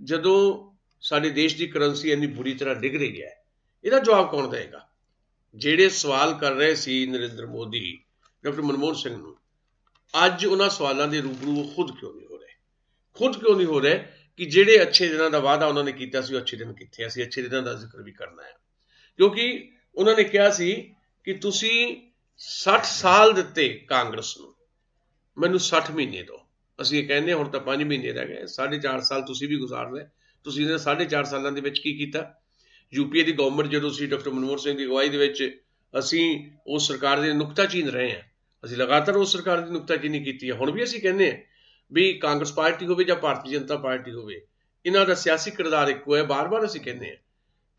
ਜਦੋਂ ਸਾਡੇ ਦੇਸ਼ ਦੀ ਕਰੰਸੀ ਇੰਨੀ ਬੁਰੀ ਤਰ੍ਹਾਂ ਡਿੱਗ ਰਹੀ ਹੈ, ਇਹਦਾ ਜਵਾਬ ਕੌਣ ਦੇਵੇਗਾ? ਜਿਹੜੇ ਸਵਾਲ ਕਰ ਰਹੇ ਸੀ ਨਰਿੰਦਰ ਮੋਦੀ ਡਾਕਟਰ ਮਨਮੋਹਨ ਸਿੰਘ ਨੂੰ, ਅੱਜ ਉਹਨਾਂ ਸਵਾਲਾਂ ਦੇ ਰੂਬਰੂ ਉਹ ਖੁਦ ਕਿਉਂ ਨਹੀਂ ਹੋ ਰਹੇ? खुद क्यों नहीं हो रहे कि ਜਿਹੜੇ अच्छे दिनों का वादा उन्होंने किया सी अच्छे दिन कितने ਅਸੀਂ अच्छे दिनों का जिक्र भी करना है क्योंकि उन्होंने कहा सी कि तुसी 60 साल दिते कांग्रेस ਨੂੰ ਮੈਨੂੰ 60 ਮਹੀਨੇ ਦਿਓ ਅਸੀਂ ਇਹ ਕਹਿੰਦੇ ਹੁਣ ਤਾਂ 5 ਮਹੀਨੇ ਰਹਿ ਗਏ 4.5 ਸਾਲ ਤੁਸੀਂ ਵੀ ਗੁਜ਼ਾਰ ਲਏ ਤੁਸੀਂ ਇਹਨਾਂ 4.5 ਸਾਲਾਂ ਦੇ ਵਿੱਚ ਕੀ ਕੀਤਾ यूपीए की गवर्नमेंट जो सी डॉक्टर मनमोहन सिंह की अगवाई के असी उस सरकार के नुकताचीन रहे हैं असी लगातार उस सरकार की नुकताचीनी की है हुण भी असी कहने भी कांग्रेस पार्टी हो या भारतीय जनता पार्टी हो इन्हां दा सियासी किरदार इक्को है बार बार असी कहने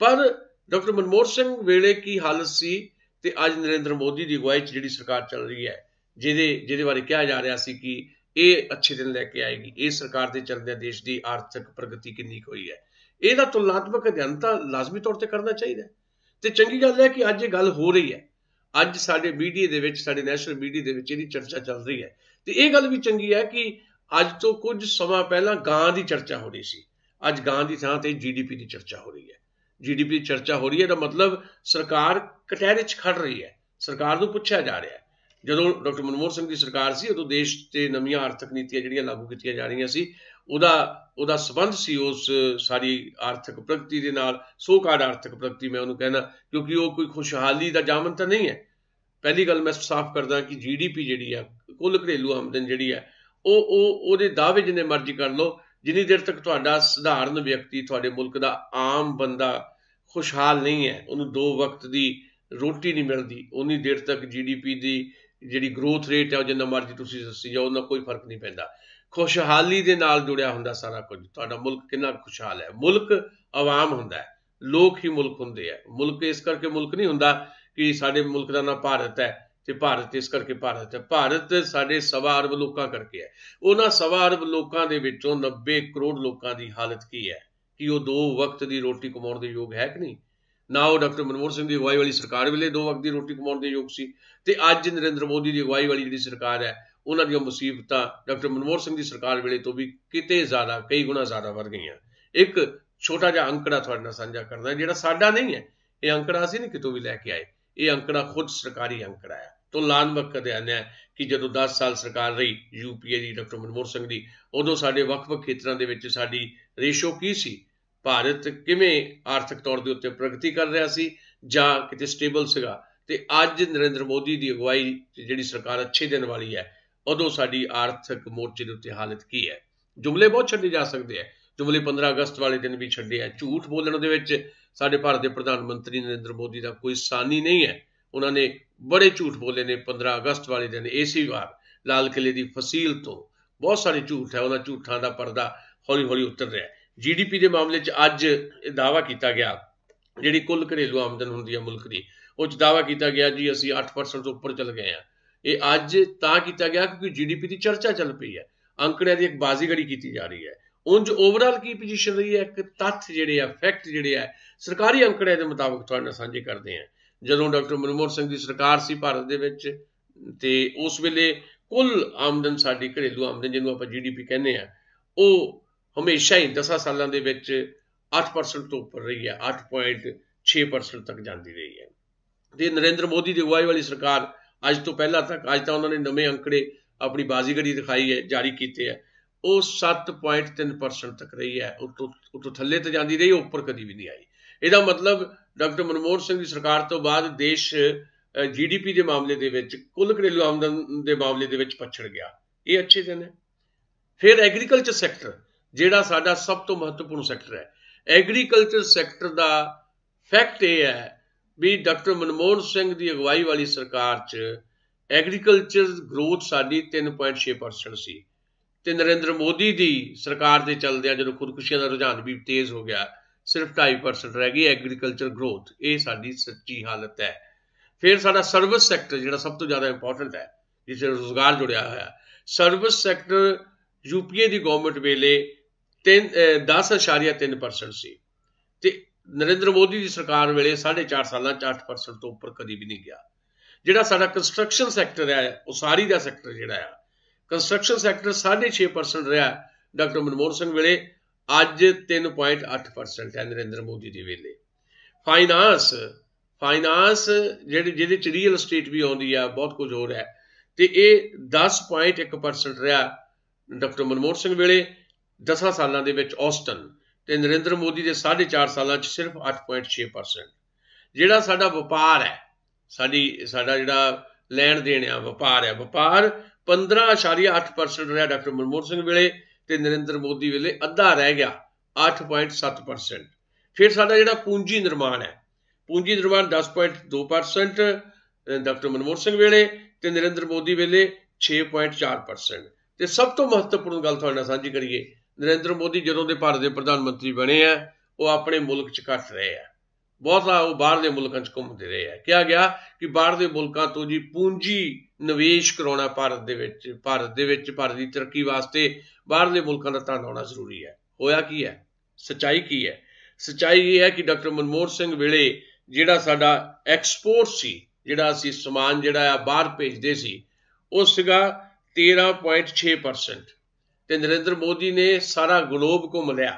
पर डॉक्टर मनमोहन सिंह वेले की हालत सी ते अज नरेंद्र मोदी की अगवाई जिहड़ी सरकार चल रही है जिहदे बारे कहा जा रहा सी कि ये अच्छे दिन लैके आएगी इस सरकार के चलदे देश की आर्थिक प्रगति किन्नी हुई है ਇਹਦਾ ਤੁਲਨਾਤਮਕ ਅਧਿਐਨ ਤਾਂ ਲਾਜ਼ਮੀ ਤੌਰ ਤੇ ਕਰਨਾ ਚਾਹੀਦਾ ਤੇ ਚੰਗੀ ਗੱਲ ਹੈ ਕਿ ਅੱਜ ਇਹ ਗੱਲ ਹੋ ਰਹੀ ਹੈ ਅੱਜ ਸਾਡੇ ਮੀਡੀਆ ਦੇ ਵਿੱਚ ਸਾਡੇ ਨੈਸ਼ਨਲ ਮੀਡੀਆ ਦੇ ਵਿੱਚ ਇਹਦੀ ਚਰਚਾ ਚੱਲ ਰਹੀ ਹੈ ਤੇ ਇਹ ਗੱਲ ਵੀ ਚੰਗੀ ਹੈ ਕਿ ਅੱਜ ਤੋਂ ਕੁਝ ਸਮਾਂ ਪਹਿਲਾਂ ਗਾਂ ਦੀ ਚਰਚਾ ਹੋ ਰਹੀ ਸੀ ਅੱਜ ਗਾਂ ਦੀ ਥਾਂ ਤੇ ਜੀਡੀਪੀ ਦੀ ਚਰਚਾ ਹੋ ਰਹੀ ਹੈ ਜੀਡੀਪੀ ਦੀ ਚਰਚਾ ਹੋ ਰਹੀ ਹੈ ਦਾ ਮਤਲਬ ਸਰਕਾਰ ਕਟਹਿਰੇ 'ਚ ਖੜ ਰਹੀ ਹੈ ਸਰਕਾਰ ਨੂੰ ਪੁੱਛਿਆ ਜਾ ਰਿਹਾ ਹੈ ਜਦੋਂ ਡਾਕਟਰ ਮਨਮੋਹਨ ਸਿੰਘ ਦੀ ਸਰਕਾਰ ਸੀ ਉਦੋਂ ਦੇਸ਼ ਤੇ ਨਵੀਆਂ ਆਰਥਿਕ ਨੀਤੀਆਂ ਜਿਹੜੀਆਂ ਲਾਗੂ ਕੀਤੀਆਂ ਜਾ ਰਹੀਆਂ ਸੀ ਉਹਦਾ ਸੰਬੰਧ ਸੀ ਉਸ ਸਾਰੀ ਆਰਥਿਕ ਪ੍ਰਗਤੀ ਦੇ ਨਾਲ ਸੋ ਕਾਰਡ ਆਰਥਿਕ ਪ੍ਰਗਤੀ ਮੈਂ ਉਹਨੂੰ ਕਹਿਣਾ ਕਿਉਂਕਿ ਉਹ ਕੋਈ ਖੁਸ਼ਹਾਲੀ ਦਾ ਜਾਮਨ ਤਾਂ ਨਹੀਂ ਹੈ ਪਹਿਲੀ ਗੱਲ ਮੈਂ ਸਾਫ਼ ਕਰਦਾ ਕਿ ਜੀਡੀਪੀ ਜਿਹੜੀ ਆ ਕੁੱਲ ਘਰੇਲੂ ਆਮਦਨ ਜਿਹੜੀ ਹੈ ਉਹਦੇ ਦਾਅਵੇ ਜਿੰਨੇ ਮਰਜ਼ੀ ਕਰ ਲਓ ਜਿੰਨੀ ਦੇਰ ਤੱਕ ਤੁਹਾਡਾ ਸਧਾਰਨ ਵਿਅਕਤੀ ਤੁਹਾਡੇ ਮੁਲਕ ਦਾ ਆਮ ਬੰਦਾ ਖੁਸ਼ਹਾਲ ਨਹੀਂ ਹੈ ਉਹਨੂੰ 2 ਵਕਤ ਦੀ ਰੋਟੀ ਨਹੀਂ ਮਿਲਦੀ ਉਨੀ ਦੇਰ ਤੱਕ ਜੀਡੀਪੀ ਦੀ ਜਿਹੜੀ ਗਰੋਥ ਰੇਟ ਹੈ ਉਹ ਜਿੰਨਾ ਮਰਜ਼ੀ ਤੁਸੀਂ ਦੱਸੀ ਜਾਓ ਉਹਨਾਂ ਕੋਈ ਫਰਕ ਨਹੀਂ ਪੈਂਦਾ खुशहाली दे नाल जुड़िया हुंदा सारा कुछ तुहाडा मुल्क कितना खुशहाल है मुल्क आवाम हुंदा है लोग ही मुल्क हुंदे है मुल्क इस करके मुल्क नहीं हुंदा कि साडे मुल्क दा नाम भारत है ते भारत इस करके भारत है भारत साडे 1.25 अरब लोकां करके है उन्हां 1.25 अरब लोकां दे विचों 90 करोड़ लोकां दी हालत की है कि वो 2 वक्त की रोटी कमाउण दे योग है कि नहीं ना वो डॉक्टर मनमोहन सिंह की अगवाई वाली सरकार वेले 2 वक्त की रोटी कमाउण दे योग सी ते अज नरेंद्र मोदी की अगवाई वाली जिहड़ी सरकार है ਉਹਨਾਂ ਦੀਆਂ ਮੁਸੀਬਤਾਂ ਡਾਕਟਰ ਮਨਮੋਹਨ ਸਿੰਘ ਦੀ ਸਰਕਾਰ ਵੇਲੇ ਤੋਂ ਵੀ ਕਿਤੇ ਜ਼ਿਆਦਾ ਕਈ ਗੁਣਾ ਜ਼ਿਆਦਾ ਵੱਧ ਗਈਆਂ ਇੱਕ ਛੋਟਾ ਜਿਹਾ ਅੰਕੜਾ ਤੁਹਾਡੇ ਨਾਲ ਸਾਂਝਾ ਕਰਨਾ ਜਿਹੜਾ ਸਾਡਾ ਨਹੀਂ ਹੈ ਇਹ ਅੰਕੜਾ ਅਸੀਂ ਨਹੀਂ ਕਿਤੋਂ ਵੀ ਲੈ ਕੇ ਆਏ ਇਹ ਅੰਕੜਾ ਖੁਦ ਸਰਕਾਰੀ ਅੰਕੜਾ ਹੈ ਤੁਲਨਾਤਮਕ ਅਧਿਐਨ ਹੈ ਕਿ ਜਦੋਂ 10 ਸਾਲ ਸਰਕਾਰ ਰਹੀ ਯੂਪੀਏ ਦੀ ਡਾਕਟਰ ਮਨਮੋਹਨ ਸਿੰਘ ਦੀ ਉਦੋਂ ਸਾਡੇ ਵੱਖ-ਵੱਖ ਖੇਤਰਾਂ ਦੇ ਵਿੱਚ ਸਾਡੀ ਰੇਸ਼ੋ ਕੀ ਸੀ ਭਾਰਤ ਕਿਵੇਂ ਆਰਥਿਕ ਤੌਰ ਦੇ ਉੱਤੇ ਪ੍ਰਗਤੀ ਕਰ ਰਿਹਾ ਸੀ ਜਾਂ ਕਿਤੇ ਸਟੇਬਲ ਸੀਗਾ ਤੇ ਅੱਜ ਨਰਿੰਦਰ ਮੋਦੀ ਦੀ ਅਗਵਾਈ ਜਿਹੜੀ ਸਰਕਾਰ ਅੱਛੇ ਦਿਨ ਵਾਲੀ ਹੈ ਉਦੋਂ ਸਾਡੀ ਆਰਥਿਕ ਮੋਰਚੇ ਦੇ ਉੱਤੇ ਹਾਲਤ ਕੀ ਹੈ ਜੁਮਲੇ ਬਹੁਤ ਛੱਡੇ ਜਾ ਸਕਦੇ ਆ ਜੁਮਲੇ 15 ਅਗਸਤ ਵਾਲੇ ਦਿਨ ਵੀ ਛੱਡੇ ਆ ਝੂਠ ਬੋਲਣ ਦੇ ਵਿੱਚ ਸਾਡੇ ਭਾਰਤ ਦੇ ਪ੍ਰਧਾਨ ਮੰਤਰੀ ਨਰਿੰਦਰ ਮੋਦੀ ਦਾ ਕੋਈ ਸਾਨੀ ਨਹੀਂ ਹੈ ਉਹਨਾਂ ਨੇ ਬੜੇ ਝੂਠ ਬੋਲੇ ਨੇ 15 ਅਗਸਤ ਵਾਲੇ ਦਿਨ ਇਸੇ ਵਾਰ ਲਾਲ ਕਿਲੇ ਦੀ ਫਸੀਲ ਤੋਂ ਬਹੁਤ ਸਾਰੇ ਝੂਠ ਹੈ ਉਹਨਾਂ ਝੂਠਾਂ ਦਾ ਪਰਦਾ ਹੌਲੀ ਹੌਲੀ ਉਤਰ ਰਿਹਾ ਜੀਡੀਪੀ ਦੇ ਮਾਮਲੇ 'ਚ ਅੱਜ ਇਹ ਦਾਅਵਾ ਕੀਤਾ ਗਿਆ ਜਿਹੜੀ ਕੁੱਲ ਘਰੇਲੂ ਆਮਦਨ ਹੁੰਦੀ ਹੈ ਮੁਲਕ ਦੀ ਉਹ 'ਚ ਦਾਅਵਾ ਕੀਤਾ ਗਿਆ ਜੀ ਅਸੀਂ 8% ਤੋਂ ਉੱਪਰ ਚਲ ਗਏ ਹਾਂ ਇਹ ਅੱਜ ਤਾਂ ਕੀਤਾ ਗਿਆ ਕਿਉਂਕਿ ਜੀਡੀਪੀ ਦੀ ਚਰਚਾ ਚੱਲ ਪਈ ਹੈ ਅੰਕੜਿਆਂ ਦੀ ਇੱਕ ਬਾਜ਼ੀਗਰੀ ਕੀਤੀ ਜਾ ਰਹੀ ਹੈ ਉਂਝ ਓਵਰਆਲ ਕੀ ਪੋਜੀਸ਼ਨ ਰਹੀ ਹੈ ਇੱਕ ਤੱਥ ਜਿਹੜੇ ਆ ਫੈਕਟ ਜਿਹੜੇ ਆ ਸਰਕਾਰੀ ਅੰਕੜਿਆਂ ਦੇ ਮੁਤਾਬਕ ਤੁਹਾਡੇ ਨਾਲ ਸਾਂਝੇ ਕਰਦੇ ਆ ਜਦੋਂ ਡਾਕਟਰ ਮਨਮੋਹਨ ਸਿੰਘ ਦੀ ਸਰਕਾਰ ਸੀ ਭਾਰਤ ਦੇ ਵਿੱਚ ਤੇ ਉਸ ਵੇਲੇ ਕੁੱਲ ਆਮਦਨ ਸਾਡੀ ਘਰੇਲੂ ਆਮਦਨ ਜਿਹਨੂੰ ਆਪਾਂ ਜੀਡੀਪੀ ਕਹਿੰਦੇ ਆ ਉਹ ਹਮੇਸ਼ਾ ਹੀ 10 ਸਾਲਾਂ ਦੇ ਵਿੱਚ 8% ਤੋਂ ਉੱਪਰ ਰਹੀ ਹੈ 8.6% ਤੱਕ ਜਾਂਦੀ ਰਹੀ ਹੈ ਤੇ ਨਰਿੰਦਰ ਮੋਦੀ ਦੀ ਅਗਵਾਈ ਵਾਲੀ ਸਰਕਾਰ ਅੱਜ ਤੋਂ ਪਹਿਲਾਂ ਤੱਕ ਅੱਜ ਤਾਂ ਉਹਨਾਂ ਨੇ ਨਵੇਂ ਅੰਕੜੇ ਆਪਣੀ ਬਾਜ਼ੀਗਰੀ ਦਿਖਾਈ ਹੈ ਜਾਰੀ ਕੀਤੇ ਹੈ ਉਹ 7.3% ਤੱਕ ਰਹੀ ਹੈ ਉਤੋਂ ਥੱਲੇ ਤੇ ਜਾਂਦੀ ਰਹੀ ਉੱਪਰ ਕਦੀ ਵੀ ਨਹੀਂ ਆਈ ਇਹਦਾ ਮਤਲਬ ਡਾਕਟਰ ਮਨਮੋਹਨ ਸਿੰਘ ਦੀ ਸਰਕਾਰ ਤੋਂ ਬਾਅਦ ਦੇਸ਼ ਜੀਡੀਪੀ ਦੇ ਮਾਮਲੇ ਦੇ ਵਿੱਚ ਕੁੱਲ ਘਰੇਲੂ ਆਮਦਨ ਦੇ ਮਾਮਲੇ ਦੇ ਵਿੱਚ ਪਛੜ ਗਿਆ ਇਹ ਅੱਛੇ ਦਿਨ ਹੈ ਫਿਰ ਐਗਰੀਕਲਚਰ ਸੈਕਟਰ ਜਿਹੜਾ ਸਾਡਾ ਸਭ ਤੋਂ ਮਹੱਤਵਪੂਰਨ ਸੈਕਟਰ ਹੈ ਐਗਰੀਕਲਚਰ ਸੈਕਟਰ ਦਾ ਫੈਕਟ ਇਹ ਹੈ ਵੀ ਡਾਕਟਰ ਮਨਮੋਹਨ ਸਿੰਘ ਦੀ ਅਗਵਾਈ ਵਾਲੀ ਸਰਕਾਰ 'ਚ ਐਗਰੀਕਲਚਰ ਗਰੋਥ ਸਾਡੀ 3.6% ਸੀ ਤੇ ਨਰਿੰਦਰ ਮੋਦੀ ਦੀ ਸਰਕਾਰ ਦੇ ਚੱਲਦਿਆਂ ਜਦੋਂ ਖੁਦਕੁਸ਼ੀਆਂ ਦਾ ਰੁਝਾਨ ਵੀ ਤੇਜ਼ ਹੋ ਗਿਆ ਸਿਰਫ 2.5% ਰਹਿ ਗਈ ਐਗਰੀਕਲਚਰ ਗਰੋਥ ਇਹ ਸਾਡੀ ਸੱਚੀ ਹਾਲਤ ਹੈ ਫਿਰ ਸਾਡਾ ਸਰਵਿਸ ਸੈਕਟਰ ਜਿਹੜਾ ਸਭ ਤੋਂ ਜ਼ਿਆਦਾ ਇੰਪੋਰਟੈਂਟ ਹੈ ਜਿਸ ਨਾਲ ਰੁਜ਼ਗਾਰ ਜੁੜਿਆ ਹੋਇਆ ਸਰਵਿਸ ਸੈਕਟਰ ਯੂਪੀਏ ਦੀ ਗਵਰਨਮੈਂਟ ਵੇਲੇ 10.3% ਸੀ ਤੇ ਨਰਿੰਦਰ ਮੋਦੀ ਦੀ ਸਰਕਾਰ ਵੇਲੇ 4.5 ਸਾਲਾਂ 'ਚ 8% ਤੋਂ ਉੱਪਰ ਕਦੀ ਵੀ ਨਹੀਂ ਗਿਆ ਜਿਹੜਾ ਸਾਡਾ ਕੰਸਟਰਕਸ਼ਨ ਸੈਕਟਰ ਹੈ ਉਸਾਰੀ ਦਾ ਸੈਕਟਰ ਜਿਹੜਾ ਆ ਕੰਸਟਰਕਸ਼ਨ ਸੈਕਟਰ 6.5% ਰਿਹਾ ਡਾਕਟਰ ਮਨਮੋਹਨ ਸਿੰਘ ਵੇਲੇ ਅੱਜ 3.8% ਹੈ ਨਰਿੰਦਰ ਮੋਦੀ ਦੇ ਵੇਲੇ ਫਾਈਨਾਂਸ ਜਿਹਦੇ 'ਚ ਰੀਅਲ estate ਵੀ ਆਉਂਦੀ ਆ ਬਹੁਤ ਕੁਝ ਹੋ ਰਿਹਾ ਤੇ ਇਹ 10.1% ਰਿਹਾ ਡਾਕਟਰ ਮਨਮੋਹਨ ਸਿੰਘ ਵੇਲੇ 10 ਸਾਲਾਂ ਦੇ ਵਿੱਚ ਔਸਤਨ ਤੇ ਨਰਿੰਦਰ ਮੋਦੀ ਦੇ 4.5 ਸਾਲਾਂ 'ਚ ਸਿਰਫ 8.6%। ਜਿਹੜਾ ਸਾਡਾ ਵਪਾਰ ਹੈ, ਸਾਡਾ ਜਿਹੜਾ ਲੈਣ ਦੇਣ ਆ, ਵਪਾਰ 15.8% ਰਿਹਾ ਡਾਕਟਰ ਮਨਮੋਹਨ ਸਿੰਘ ਵੇਲੇ, ਤੇ ਨਰਿੰਦਰ ਮੋਦੀ ਵੇਲੇ ਅੱਧਾ ਰਹਿ ਗਿਆ 8.7%। ਫਿਰ ਸਾਡਾ ਜਿਹੜਾ ਪੂੰਜੀ ਨਿਰਮਾਣ ਹੈ, ਪੂੰਜੀ ਨਿਰਮਾਣ 10.2% ਡਾਕਟਰ ਮਨਮੋਹਨ ਸਿੰਘ ਵੇਲੇ, ਤੇ ਨਰਿੰਦਰ ਮੋਦੀ ਵੇਲੇ 6.4%। ਤੇ ਸਭ ਤੋਂ ਮਹੱਤਵਪੂਰਨ ਗੱਲ ਤੁਹਾਡੇ ਨਾਲ ਸਾਂਝੀ ਕਰੀਏ, ਨਰਿੰਦਰ ਮੋਦੀ ਜਦੋਂ ਦੇ ਭਾਰਤ ਦੇ ਪ੍ਰਧਾਨ ਮੰਤਰੀ ਬਣੇ ਆ, ਉਹ ਆਪਣੇ ਮੁਲਕ 'ਚ ਘੱਟ ਰਹੇ ਆ, ਬਹੁਤਾ ਉਹ ਬਾਹਰਲੇ ਮੁਲਕਾਂ 'ਚ ਘੁੰਮਦੇ ਰਹੇ ਆ। ਕਿਹਾ ਗਿਆ ਕਿ ਬਾਹਰ ਦੇ ਮੁਲਕਾਂ ਤੋਂ ਜੀ ਪੂੰਜੀ ਨਿਵੇਸ਼ ਕਰਾਉਣਾ ਭਾਰਤ ਦੇ ਵਿੱਚ ਭਾਰਤ ਦੀ ਤਰੱਕੀ ਵਾਸਤੇ ਬਾਹਰਲੇ ਮੁਲਕਾਂ ਦਾ ਧਨ ਆਉਣਾ ਜ਼ਰੂਰੀ ਹੈ। ਹੋਇਆ ਕੀ ਹੈ? ਸੱਚਾਈ ਕੀ ਹੈ? ਸੱਚਾਈ ਇਹ ਹੈ ਕਿ ਡਾਕਟਰ ਮਨਮੋਹਨ ਸਿੰਘ ਵੇਲੇ ਜਿਹੜਾ ਸਾਡਾ ਐਕਸਪੋਰਟ ਸੀ, ਜਿਹੜਾ ਅਸੀਂ ਸਮਾਨ ਜਿਹੜਾ ਆ ਬਾਹਰ ਭੇਜਦੇ ਸੀ, ਉਹ ਸੀਗਾ 13.6%। ਤੇ ਨਰਿੰਦਰ ਮੋਦੀ ਨੇ ਸਾਰਾ ਗਲੋਬ ਘੁੰਮ ਲਿਆ,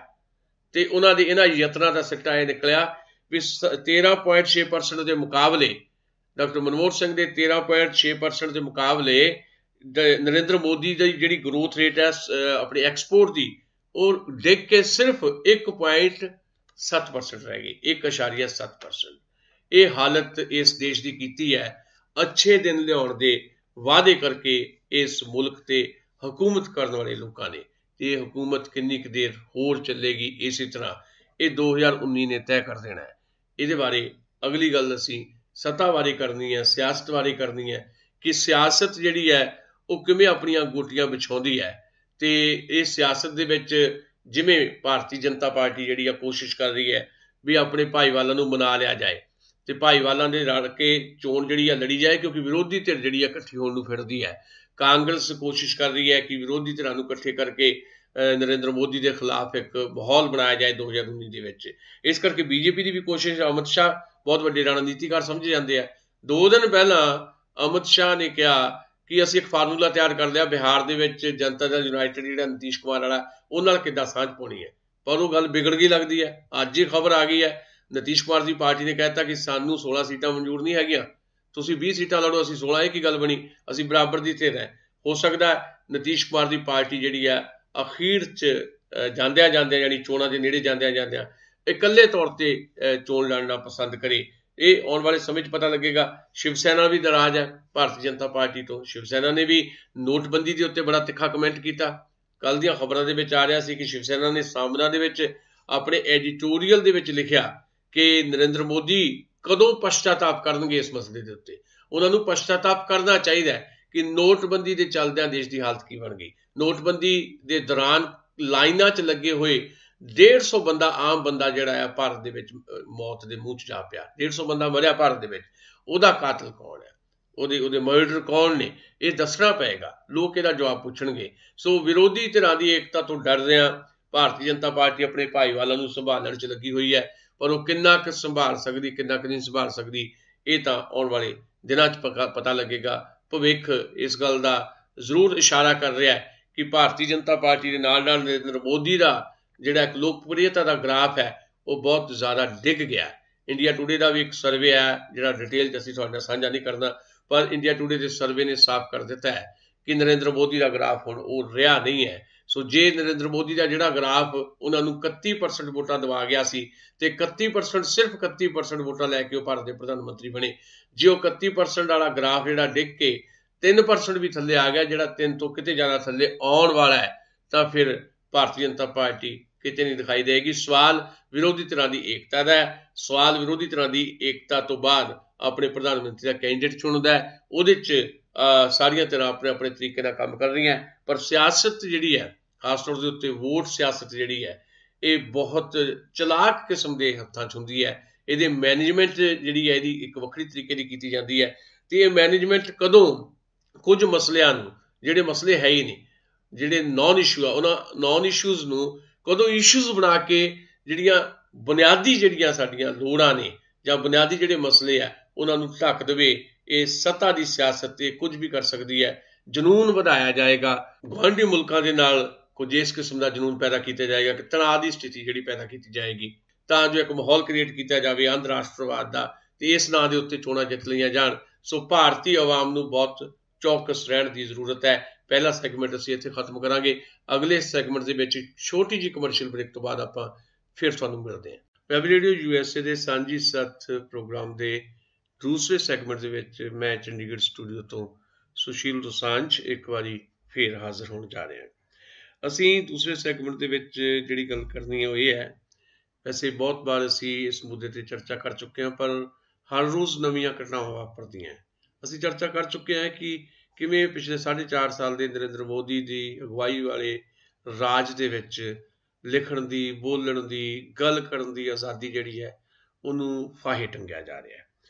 ਤੇ ਉਹਨਾਂ ਦੇ ਇਹਨਾਂ ਯਤਨਾਂ ਦਾ ਸਿੱਟਾ ਇਹ ਨਿਕਲਿਆ ਵੀ 13.6% ਦੇ ਮੁਕਾਬਲੇ, ਡਾਕਟਰ ਮਨਮੋਹਨ ਸਿੰਘ ਦੇ 13.6% ਦੇ ਮੁਕਾਬਲੇ ਨਰਿੰਦਰ ਮੋਦੀ ਦੀ ਜਿਹੜੀ ਗਰੋਥ ਰੇਟ ਹੈ ਆਪਣੀ ਐਕਸਪੋਰਟ ਦੀ, ਉਹ ਡਿੱਗ ਕੇ ਸਿਰਫ 1.7% ਰਹਿ ਗਈ, 1.7%। ਇਹ ਹਾਲਤ ਇਸ ਦੇਸ਼ ਦੀ ਕੀਤੀ ਹੈ ਅੱਛੇ ਦਿਨ ਲਿਆਉਣ ਦੇ ਵਾਅਦੇ ਕਰਕੇ ਇਸ ਮੁਲਕ ਤੇ ਹਕੂਮਤ ਕਰਨ ਵਾਲੇ ਲੋਕਾਂ ਨੇ। ਇਹ ਹਕੂਮਤ ਕਿੰਨੀ ਕੁ ਦੇਰ ਹੋਰ ਚੱਲੇਗੀ ਇਸੇ ਤਰ੍ਹਾਂ, ਇਹ 2019 ਨੇ ਤੈਅ ਕਰ ਦੇਣਾ ਹੈ। ਇਹਦੇ ਬਾਰੇ ਅਗਲੀ ਗੱਲ ਅਸੀਂ ਸੱਤਾ ਬਾਰੇ ਕਰਨੀ ਹੈ, ਸਿਆਸਤ ਬਾਰੇ ਕਰਨੀ ਹੈ ਕਿ ਸਿਆਸਤ ਜਿਹੜੀ ਹੈ ਉਹ ਕਿਵੇਂ ਆਪਣੀਆਂ ਗੋਟੀਆਂ ਵਿਛਾਉਂਦੀ ਹੈ। ਤੇ ਇਹ ਸਿਆਸਤ ਦੇ ਵਿੱਚ ਜਿਵੇਂ ਭਾਰਤੀ ਜਨਤਾ ਪਾਰਟੀ ਜਿਹੜੀ ਆ ਕੋਸ਼ਿਸ਼ ਕਰ ਰਹੀ ਹੈ ਵੀ ਆਪਣੇ ਭਾਈਵਾਲਾਂ ਨੂੰ ਮਨਾ ਲਿਆ ਜਾਏ, ਤੇ ਭਾਈਵਾਲਾਂ ਦੇ ਰਲ ਕੇ ਚੋਣ ਜਿਹੜੀ ਆ ਲੜੀ ਜਾਏ, ਕਿਉਂਕਿ ਵਿਰੋਧੀ ਧਿਰ ਜਿਹੜੀ ਆ ਇਕੱਠੀ ਹੋਣ ਨੂੰ ਫਿਰਦੀ ਹੈ। ਕਾਂਗਰਸ ਕੋਸ਼ਿਸ਼ ਕਰ ਰਹੀ ਹੈ ਕਿ ਵਿਰੋਧੀ ਧਿਰਾਂ ਨੂੰ ਇਕੱਠੇ ਕਰਕੇ ਨਰਿੰਦਰ ਮੋਦੀ ਦੇ ਖਿਲਾਫ ਇੱਕ ਮਾਹੌਲ ਬਣਾਇਆ ਜਾਏ 2019 ਦੇ ਵਿੱਚ। ਇਸ ਕਰਕੇ ਬੀਜੇਪੀ ਦੀ ਵੀ ਕੋਸ਼ਿਸ਼, ਅਮਿਤ ਸ਼ਾਹ ਬਹੁਤ ਵੱਡੇ ਰਣਨੀਤੀਕਾਰ ਸਮਝੇ ਜਾਂਦੇ ਆ। 2 ਦਿਨ ਪਹਿਲਾਂ ਅਮਿਤ ਸ਼ਾਹ ਨੇ ਕਿਹਾ ਕਿ ਅਸੀਂ ਇੱਕ ਫਾਰਮੂਲਾ ਤਿਆਰ ਕਰ ਲਿਆ, ਬਿਹਾਰ ਦੇ ਵਿੱਚ ਜਨਤਾ ਦਲ ਯੂਨਾਈਟਿਡ ਜਿਹੜਾ ਨਿਤੀਸ਼ ਕੁਮਾਰ ਵਾਲਾ, ਉਹ ਨਾਲ ਕਿੱਦਾਂ ਸਾਂਝ ਪਾਉਣੀ ਹੈ। ਪਰ ਉਹ ਗੱਲ ਵਿਗੜ ਗਈ ਲੱਗਦੀ ਹੈ। ਅੱਜ ਹੀ ਖਬਰ ਆ ਗਈ ਹੈ, ਨਿਤੀਸ਼ ਕੁਮਾਰ ਦੀ ਪਾਰਟੀ ਨੇ ਕਹਿ ਦਿੱਤਾ ਕਿ ਸਾਨੂੰ 16 ਸੀਟਾਂ ਮਨਜ਼ੂਰ ਨਹੀਂ ਹੈਗੀਆਂ, ਤੁਸੀਂ 20 ਸੀਟਾਂ ਲੜੋ, ਅਸੀਂ 16। ਇਹ ਕੀ ਗੱਲ ਬਣੀ? ਅਸੀਂ ਬਰਾਬਰ ਦੀ ਧਿਰ ਹੈ। ਹੋ ਸਕਦਾ ਨਿਤੀਸ਼ ਕੁਮਾਰ ਦੀ ਪਾਰਟੀ ਜਿਹੜੀ ਆ ਅਖੀਰ 'ਚ ਜਾਂਦਿਆਂ ਯਾਨੀ ਚੋਣਾਂ ਦੇ ਨੇੜੇ ਜਾਂਦਿਆਂ ਇਕੱਲੇ ਤੌਰ ਤੇ ਚੋਣ ਲੜਨਾ ਪਸੰਦ ਕਰੇ। ਇਹ ਆਉਣ ਵਾਲੇ ਸਮੇਂ 'ਚ ਪਤਾ ਲੱਗੇਗਾ। ਸ਼ਿਵ ਸੈਨਾ ਵੀ ਨਾਰਾਜ਼ ਹੈ ਭਾਰਤੀ ਜਨਤਾ ਪਾਰਟੀ ਤੋਂ। ਸ਼ਿਵ ਸੈਨਾ ਨੇ ਵੀ ਨੋਟਬੰਦੀ ਦੇ ਉੱਤੇ ਬੜਾ ਤਿੱਖਾ ਕਮੈਂਟ ਕੀਤਾ। ਕੱਲ੍ਹ ਦੀਆਂ ਖਬਰਾਂ ਦੇ ਵਿੱਚ ਆ ਰਿਹਾ ਸੀ ਕਿ ਸ਼ਿਵ ਸੈਨਾ ਨੇ ਸਾਹਮਣਾ ਦੇ ਵਿੱਚ ਆਪਣੇ ਐਡੀਟੋਰੀਅਲ ਦੇ ਵਿੱਚ ਲਿਖਿਆ ਕਿ ਨਰਿੰਦਰ ਮੋਦੀ ਕਦੋਂ ਪਛਤਾਤਾਪ ਕਰਨਗੇ ਇਸ ਮਸਲੇ ਦੇ ਉੱਤੇ। ਉਹਨਾਂ ਨੂੰ ਪਛਤਾਤਾਪ ਕਰਨਾ ਚਾਹੀਦਾ ਹੈ ਕਿ ਨੋਟਬੰਦੀ ਦੇ ਚੱਲਦਿਆਂ ਦੇਸ਼ ਦੀ ਹਾਲਤ ਕੀ ਬਣ ਗਈ। ਨੋਟਬੰਦੀ ਦੇ ਦੌਰਾਨ ਲਾਈਨਾਂ 'ਚ ਲੱਗੇ ਹੋਏ 150 ਬੰਦਾ, ਆਮ ਬੰਦਾ ਜਿਹੜਾ ਆ ਭਾਰਤ ਦੇ ਵਿੱਚ ਮੌਤ ਦੇ ਮੂੰਹ 'ਚ ਜਾ ਪਿਆ। 150 ਬੰਦਾ ਮਰਿਆ ਭਾਰਤ ਦੇ ਵਿੱਚ। ਉਹਦਾ ਕਾਤਲ ਕੌਣ ਹੈ? ਉਹਦੇ ਮਰਡਰ ਕੌਣ ਨੇ? ਇਹ ਦੱਸਣਾ ਪਏਗਾ। ਲੋਕ ਇਹਦਾ ਜਵਾਬ ਪੁੱਛਣਗੇ। ਸੋ ਵਿਰੋਧੀ ਧਿਰਾਂ ਦੀ ਏਕਤਾ ਤੋਂ ਡਰਦਿਆਂ ਭਾਰਤੀ ਜਨਤਾ ਪਾਰਟੀ ਆਪਣੇ ਭਾਈਵਾਲਾਂ ਨੂੰ ਸੰਭਾਲਣ 'ਚ ਲੱਗੀ ਹੋਈ ਹੈ, ਪਰ ਉਹ ਕਿੰਨਾ ਕੁ ਸੰਭਾਲ ਸਕਦੀ, ਕਿੰਨਾ ਕੁ ਨਹੀਂ ਸੰਭਾਲ ਸਕਦੀ, ਇਹ ਤਾਂ ਆਉਣ ਵਾਲੇ ਦਿਨਾਂ 'ਚ ਪਤਾ ਲੱਗੇਗਾ। ਭਵਿੱਖ ਇਸ ਗੱਲ ਦਾ ਜ਼ਰੂਰ ਇਸ਼ਾਰਾ ਕਰ ਰਿਹਾ ਹੈ ਕਿ ਭਾਰਤੀ ਜਨਤਾ ਪਾਰਟੀ ਦੇ ਨਾਲ ਨਰਿੰਦਰ ਮੋਦੀ ਦਾ ਜਿਹੜਾ ਇੱਕ ਲੋਕਪ੍ਰਿਯਤਾ ਦਾ ਗ੍ਰਾਫ ਹੈ ਉਹ ਬਹੁਤ ਜ਼ਿਆਦਾ ਡਿੱਗ ਗਿਆ। ਇੰਡੀਆ ਟੂਡੇ ਦਾ ਵੀ ਇੱਕ ਸਰਵੇ ਹੈ ਜਿਹੜਾ ਡਿਟੇਲ 'ਚ ਅਸੀਂ ਤੁਹਾਡੇ ਨਾਲ ਸਾਂਝਾ ਨਹੀਂ ਕਰਨਾ, ਪਰ ਇੰਡੀਆ ਟੂਡੇ ਦੇ ਸਰਵੇ ਨੇ ਸਾਫ਼ ਕਰ ਦਿੱਤਾ ਹੈ ਕਿ ਨਰਿੰਦਰ ਮੋਦੀ ਦਾ ਗ੍ਰਾਫ ਹੁਣ ਉਹ ਰਿਹਾ ਨਹੀਂ ਹੈ। ਸੋ ਜੇ ਨਰਿੰਦਰ ਮੋਦੀ ਦਾ ਜਿਹੜਾ ਗ੍ਰਾਫ ਉਹਨਾਂ ਨੂੰ 31% ਵੋਟਾਂ ਦਵਾ ਗਿਆ ਸੀ, ਤੇ 31% ਸਿਰਫ 31% ਵੋਟਾਂ ਲੈ ਕੇ ਉਹ ਭਾਰਤ ਦੇ ਪ੍ਰਧਾਨ ਮੰਤਰੀ ਬਣੇ। ਜੇ ਉਹ 31% ਵਾਲਾ ਗ੍ਰਾਫ ਜਿਹੜਾ ਡਿੱਗ ਕੇ 3% ਵੀ ਥੱਲੇ ਆ ਗਿਆ, ਜਿਹੜਾ 3 ਤੋਂ ਕਿਤੇ ਜ਼ਿਆਦਾ ਥੱਲੇ ਆਉਣ ਵਾਲਾ ਹੈ, ਤਾਂ ਫਿਰ ਭਾਰਤੀ ਜਨਤਾ ਪਾਰਟੀ ਕਿਤੇ ਨਹੀਂ ਦਿਖਾਈ ਦੇਗੀ। ਸਵਾਲ ਵਿਰੋਧੀ ਧਿਰਾਂ ਦੀ ਏਕਤਾ ਦਾ ਹੈ। ਸਵਾਲ ਵਿਰੋਧੀ ਧਿਰਾਂ ਦੀ ਏਕਤਾ ਤੋਂ ਬਾਅਦ ਆਪਣੇ ਪ੍ਰਧਾਨ ਮੰਤਰੀ ਦਾ ਕੈਂਡੀਡੇਟ ਚੁਣਦਾ ਹੈ। ਉਹਦੇ 'ਚ ਸਾਰੀਆਂ ਧਿਰਾਂ ਆਪਣੇ ਆਪਣੇ ਤਰੀਕੇ ਨਾਲ ਕੰਮ ਕਰ ਰਹੀਆਂ, ਪਰ ਸਿਆਸਤ ਜਿਹੜੀ ਹੈ, ਖਾਸ ਤੌਰ ਦੇ ਉੱਤੇ ਵੋਟ ਸਿਆਸਤ ਜਿਹੜੀ ਹੈ, ਇਹ ਬਹੁਤ ਚਲਾਕ ਕਿਸਮ ਦੇ ਹੱਥਾਂ 'ਚ ਹੁੰਦੀ ਹੈ। ਇਹਦੇ ਮੈਨੇਜਮੈਂਟ ਜਿਹੜੀ ਹੈ ਇਹਦੀ ਇੱਕ ਵੱਖਰੀ ਤਰੀਕੇ ਦੀ ਕੀਤੀ ਜਾਂਦੀ ਹੈ, ਤੇ ਇਹ ਮੈਨੇਜਮੈਂਟ ਕਦੋਂ ਕੁਝ ਮਸਲਿਆਂ ਨੂੰ, ਜਿਹੜੇ ਮਸਲੇ ਹੈ ਹੀ ਨਹੀਂ, ਜਿਹੜੇ ਨੌਨ ਇਸ਼ੂ ਆ, ਉਹਨਾਂ ਨੌਨ ਇਸ਼ੂਜ਼ ਨੂੰ ਕਦੋਂ ਇਸ਼ੂਜ਼ ਬਣਾ ਕੇ ਜਿਹੜੀਆਂ ਬੁਨਿਆਦੀ ਜਿਹੜੀਆਂ ਸਾਡੀਆਂ ਲੋੜਾਂ ਨੇ ਜਾਂ ਬੁਨਿਆਦੀ ਜਿਹੜੇ ਮਸਲੇ ਆ ਉਹਨਾਂ ਨੂੰ ਢੱਕ ਦੇਵੇ। ਇਹ ਸੱਤਾ ਦੀ ਸਿਆਸਤ ਤੇ ਕੁਝ ਵੀ ਕਰ ਸਕਦੀ ਹੈ। ਜਨੂਨ ਵਧਾਇਆ ਜਾਏਗਾ, ਗੁਆਂਢੀ ਮੁਲਕਾਂ ਦੇ ਨਾਲ ਕੁਝ ਇਸ ਕਿਸਮ ਦਾ ਜਨੂਨ ਪੈਦਾ ਕੀਤਾ ਜਾਏਗਾ ਕਿ ਤਣਾਅ ਦੀ ਸਥਿਤੀ ਜਿਹੜੀ ਪੈਦਾ ਕੀਤੀ ਜਾਏਗੀ, ਤਾਂ ਜੋ ਇੱਕ ਮਾਹੌਲ ਕ੍ਰੀਏਟ ਕੀਤਾ ਜਾਵੇ ਅੰਤਰਰਾਸ਼ਟਰਵਾਦ ਦਾ, ਤੇ ਇਸ ਨਾਂ ਦੇ ਉੱਤੇ ਚੋਣਾਂ ਜਿੱਤ ਲਈਆਂ ਜਾਣ। ਸੋ ਭਾਰਤੀ ਆਵਾਮ ਨੂੰ ਬਹੁਤ ਚੌਕਸ ਰਹਿਣ ਦੀ ਜ਼ਰੂਰਤ ਹੈ पहला सैगमेंट असीं इत्थे खत्म करांगे। अगले सैगमेंट दे विच छोटी जी कमर्शियल ब्रेक तो बाद आपां फिर तुहानूं मिलदे हां। वैब रेडियो USA दे सांझी सत्थ प्रोग्राम दे दूसरे सैगमेंट दे विच मैं चंडीगढ़ स्टूडियो तो सुशील दोसांझ एक बारी फिर हाज़र होण जा रहे हैं। असीं दूसरे सैगमेंट दे विच जिहड़ी गल करनी है वो ये है, वैसे बहुत बार असीं इस मुद्दे ते चर्चा कर चुके हैं, पर हर रोज़ नवीं घटनावां वापरदियां हैं। असीं चर्चा कर चुके हैं कि किवें पिछले 4.5 साल दे नरेंद्र मोदी दी अगवाई वाले राज दे विच लिखण दी, बोलण दी, गल करन दी आज़ादी जिहड़ी है उहनूं फाहे टंगिया जा रहा है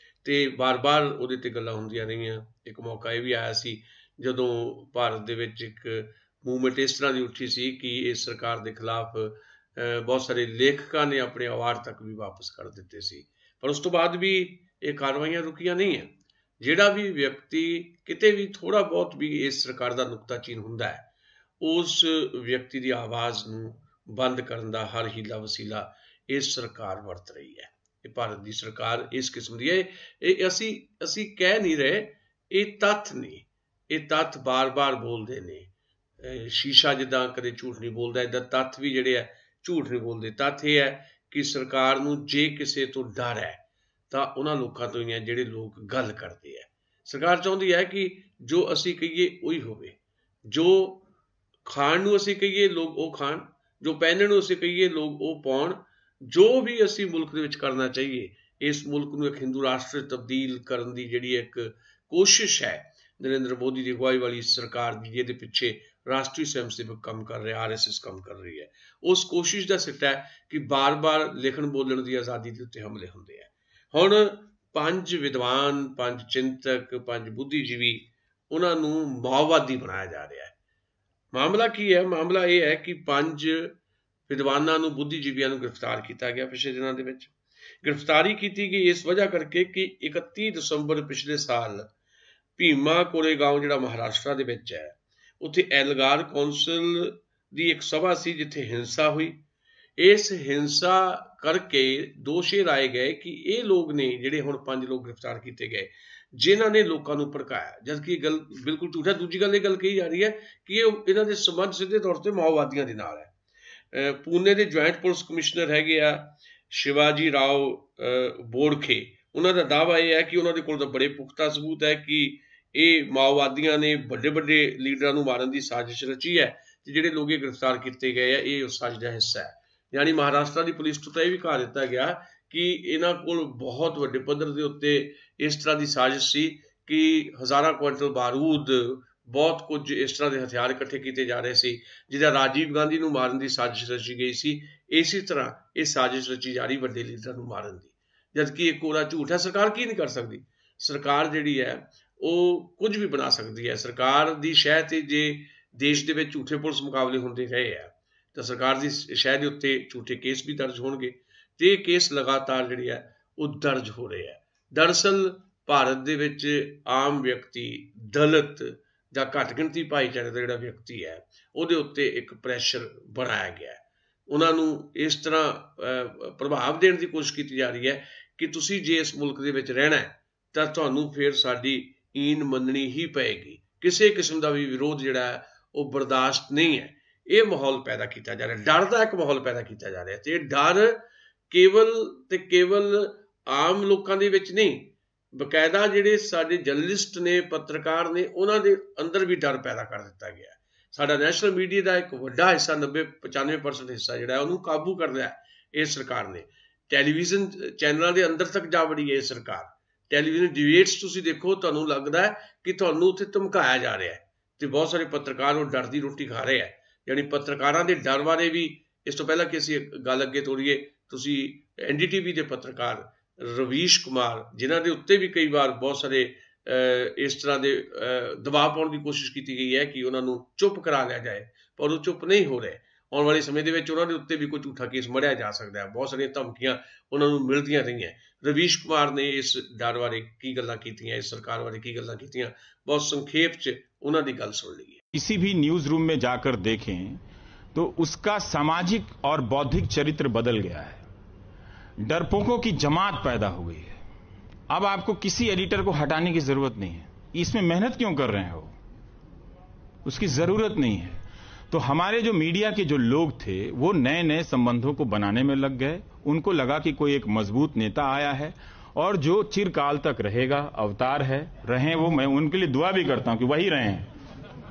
ते बार-बार उहदे ते गल्लां हुंदियां रहियां। एक मौका ये भी आया सी जदों भारत दे विच एक मूवमेंट इस तरह की उठी सी कि इस सरकार के खिलाफ बहुत सारे लेखकों ने अपने अवार्ड तक भी वापस कर दिते सी, पर उस तो बाद भी ये कार्रवाइयां रुकियां नहीं है। जिहड़ा भी व्यक्ति किते भी थोड़ा बहुत भी इस सरकार का नुक्ताचीन हुंदा है, उस व्यक्ति की आवाज़ नूं बंद करन दा हर हीला वसीला इस सरकार वरत रही है। ये भारत की सरकार इस किस्म की है। असी कह नहीं रहे, ये तत्थ ने, ये तत्थ बार बार बोलते ने। शीशा जिद्दां कदे झूठ नहीं बोलता, इदा तत्थ भी जिहड़े है झूठ नहीं बोलते। तत्थ ये है कि सरकार नूं जे किसी तो डर है तो उन्हां लोकां तो ही है जिहड़े लोग गल करते हैं। सरकार चाहुंदी है कि जो असी कहिए उही होवे, जो खाण नूं असी कहिए लोग वो खाण, जो पहनण नूं असी कहिए लोग वो पाउण। जो भी असी मुल्क दे विच करना चाहिए, इस मुल्क नूं एक हिंदू राष्ट्र तब्दील करन दी जिहड़ी एक कोशिश है नरेंद्र मोदी की अगवाई वाली सरकार की, जिहदे पिछे राष्ट्रीय स्वयं सेवक काम कर रहे, RSS काम कर रही है, उस कोशिश का सिट्टा है कि बार बार लिखण बोलण की आज़ादी के उत्ते हमले होंदे हैं। हुण 5 विद्वान, 5 चिंतक, 5 बुद्धिजीवी उन्हां नूं माओवादी बनाया जा रहा है। मामला की है? मामला यह है कि 5 विद्वानां नूं, बुद्धिजीवियों नूं गिरफ्तार किया गया पिछले दिनों के विच। गिरफ्तारी की गई इस वजह करके कि 31 दिसंबर पिछले साल भीमा कोरेगांव जिहड़ा महाराष्ट्र दे विच है, उत्थे एलगार कौंसल दी एक सभा सी जिथे हिंसा हुई। इस हिंसा करके दोष ये लाए गए कि ये लोग ने जिहड़े हुण 5 लोग गिरफ्तार किए गए जिन्हां ने लोगों को भड़काया, जबकि गल बिल्कुल झूठ है। दूजी गल ये गल कही जा रही है कि इन्हां दे संबंध सीधे तौर पर माओवादियों के नाल है। पूने के ज्वाइंट पुलिस कमिश्नर हैगे आ शिवाजी राव बोड़खे, उन्होंने का दावा यह है कि उन्होंने कोल तां बड़े पुख्ता सबूत है कि ये माओवादियों ने बड़े बड़े लीडरां नूं मारन की साजिश रची है, ते जिहड़े लोग गिरफ्तार किए गए हैं ये उस साजिश का हिस्सा है। यानी महाराष्ट्र की पुलिस तो यह भी कहा दिता गया कि इन्हां कोल बहुत वड्डे पद्धर के उत्ते इस तरह की साजिश सी कि हज़ारां क्विंटल बारूद, बहुत कुछ इस तरह के हथियार इकट्ठे किए जा रहे थे, जिहदा राजीव गांधी नूं मारन की साजिश रची गई सी। इसी तरह ये साजिश रची जा रही वड्डे लीडरां नूं मारन की, जबकि एक कोरा झूठ है। सरकार की नहीं कर सकती? सरकार जिहड़ी है वो कुछ भी बना सकती है। सरकार की शह ते जे देश के विच झूठे पुलिस मुकाबले होंदे रहे हैं तो सरकार की शह के उत्ते झूठे केस भी दर्ज होणगे, ते केस लगातार जिहड़े है वो दर्ज हो रहे हैं। दरअसल भारत दे विच आम व्यक्ति, दलित जां घट गिणती भाईचारे का जिहड़ा व्यक्ति है उहदे उत्ते एक प्रैशर बनाया गया है। उन्होंने इस तरह प्रभाव देने की कोशिश की जा रही है कि तुसी जे इस मुल्क दे विच रहना है तो तुहानूं फिर साडी ईन मननी ही पेगी, किसी किस्म का भी विरोध जिहड़ा है वो बर्दाश्त नहीं है। ये माहौल पैदा किया जा रहा है, डर का एक माहौल पैदा किया जा रहा है। तो डर केवल ते केवल आम लोगों के विच नहीं, बकायदा जिहड़े साडे जर्नलिस्ट ने, पत्रकार ने, उन्हां दे अंदर भी डर पैदा कर दिता गया है। साडा नैशनल मीडिया का एक वड्डा हिस्सा 90-95% हिस्सा जिहड़ा उहनूं काबू कर लिया इस सरकार ने। टैलीविजन चैनलों के अंदर तक जा वड़ी है सरकार। टैलीविजन डिबेट्स तुसीं देखो, तुहानूं लगदा है कि तुहानूं उत्थे धमकाया जा रहा है, तो बहुत सारे पत्रकार वो डर की रोटी खा रहे हैं। यानी पत्रकारां दे डर बारे भी इस तो पहला कि असीं गल अगे तोड़ीए, तुसीं NDTV के पत्रकार रवीश कुमार जिन्हां दे उत्ते भी कई बार बहुत सारे इस तरह के दबाव पाने की कोशिश की गई है कि उन्होंने चुप करा लिया जाए, पर वो चुप नहीं हो रहे। आने वाले समय के उत्ते भी कोई झूठा केस मढ़िया जा सकता है। बहुत सारिया धमकियां उन्होंने मिलदियां रही। रवीश कुमार ने इस डर बारे की गल्लां कीतियां, इस सरकार बारे की गल्लां कीतियां, बहुत संखेप च उन्होंने गल सुन ली। किसी भी न्यूज रूम में जाकर देखें तो उसका सामाजिक और बौद्धिक चरित्र बदल गया है। डरपोकों की जमात पैदा हो गई है। अब आपको किसी एडिटर को हटाने की जरूरत नहीं है। इसमें मेहनत क्यों कर रहे हो? उसकी जरूरत नहीं है। तो हमारे जो मीडिया के जो लोग थे वो नए नए संबंधों को बनाने में लग गए। उनको लगा कि कोई एक मजबूत नेता आया है और जो चिरकाल तक रहेगा, अवतार है, रहें वो। मैं उनके लिए दुआ भी करता हूं कि वही रहें।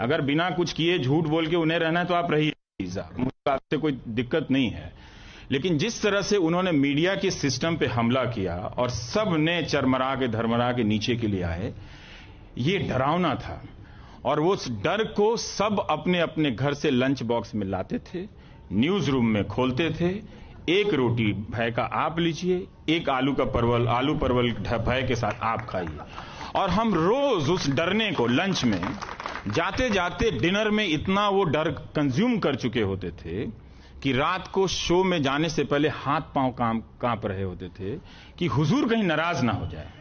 अगर बिना कुछ किए झूठ बोल के उन्हें रहना है तो आप रहिए, मुझे आपसे कोई दिक्कत नहीं है। लेकिन जिस तरह से उन्होंने मीडिया के सिस्टम पे हमला किया और सब ने चरमरा के धरमरा के नीचे के लिए आए, ये डरावना था। और वो उस डर को सब अपने अपने घर से लंच बॉक्स में लाते थे, न्यूज रूम में खोलते थे। एक रोटी भय का आप लीजिए, एक आलू परवल भय के साथ आप खाइए। और हम रोज उस डरने को लंच में जाते जाते डिनर में इतना वो डर कंज्यूम कर चुके होते थे कि रात को शो में जाने से पहले हाथ पांव कांप रहे होते थे कि हुजूर कहीं नाराज ना हो जाए।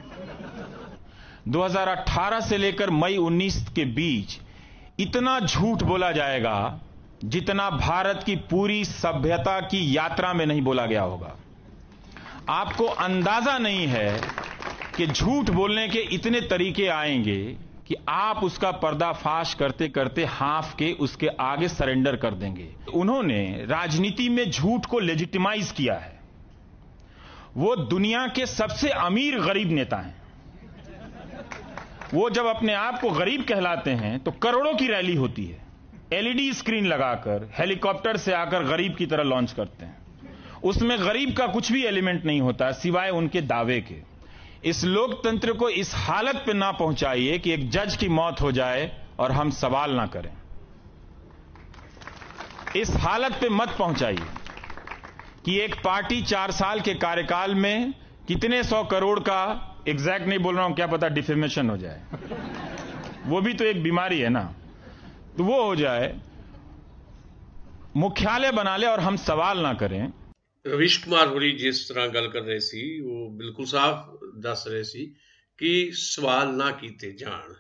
2018 से लेकर मई 19 के बीच इतना झूठ बोला जाएगा जितना भारत की पूरी सभ्यता की यात्रा में नहीं बोला गया होगा। आपको अंदाजा नहीं है कि झूठ बोलने के इतने तरीके आएंगे कि आप उसका पर्दाफाश करते करते हाफ के उसके आगे सरेंडर कर देंगे। उन्होंने राजनीति में झूठ को लेजिटिमाइज किया है। वो दुनिया के सबसे अमीर गरीब नेता हैं। वो जब अपने आप को गरीब कहलाते हैं तो करोड़ों की रैली होती है, एलईडी स्क्रीन लगाकर हेलीकॉप्टर से आकर गरीब की तरह लॉन्च करते हैं। उसमें गरीब का कुछ भी एलिमेंट नहीं होता सिवाय उनके दावे के। इस लोकतंत्र को इस हालत पे ना पहुंचाइए कि एक जज की मौत हो जाए और हम सवाल ना करें। इस हालत पे मत पहुंचाइए कि एक पार्टी 4 साल के कार्यकाल में कितने 100 करोड़ का, एग्जैक्ट नहीं बोल रहा हूं, क्या पता डिफेमेशन हो जाए, वो भी तो एक बीमारी है ना, तो वो हो जाए, मुख्यालय बना ले और हम सवाल ना करें। रवीश कुमार होरी जिस तरह गल कर रहे सी वो बिल्कुल साफ दस रहे सी कि सवाल ना कीते जान।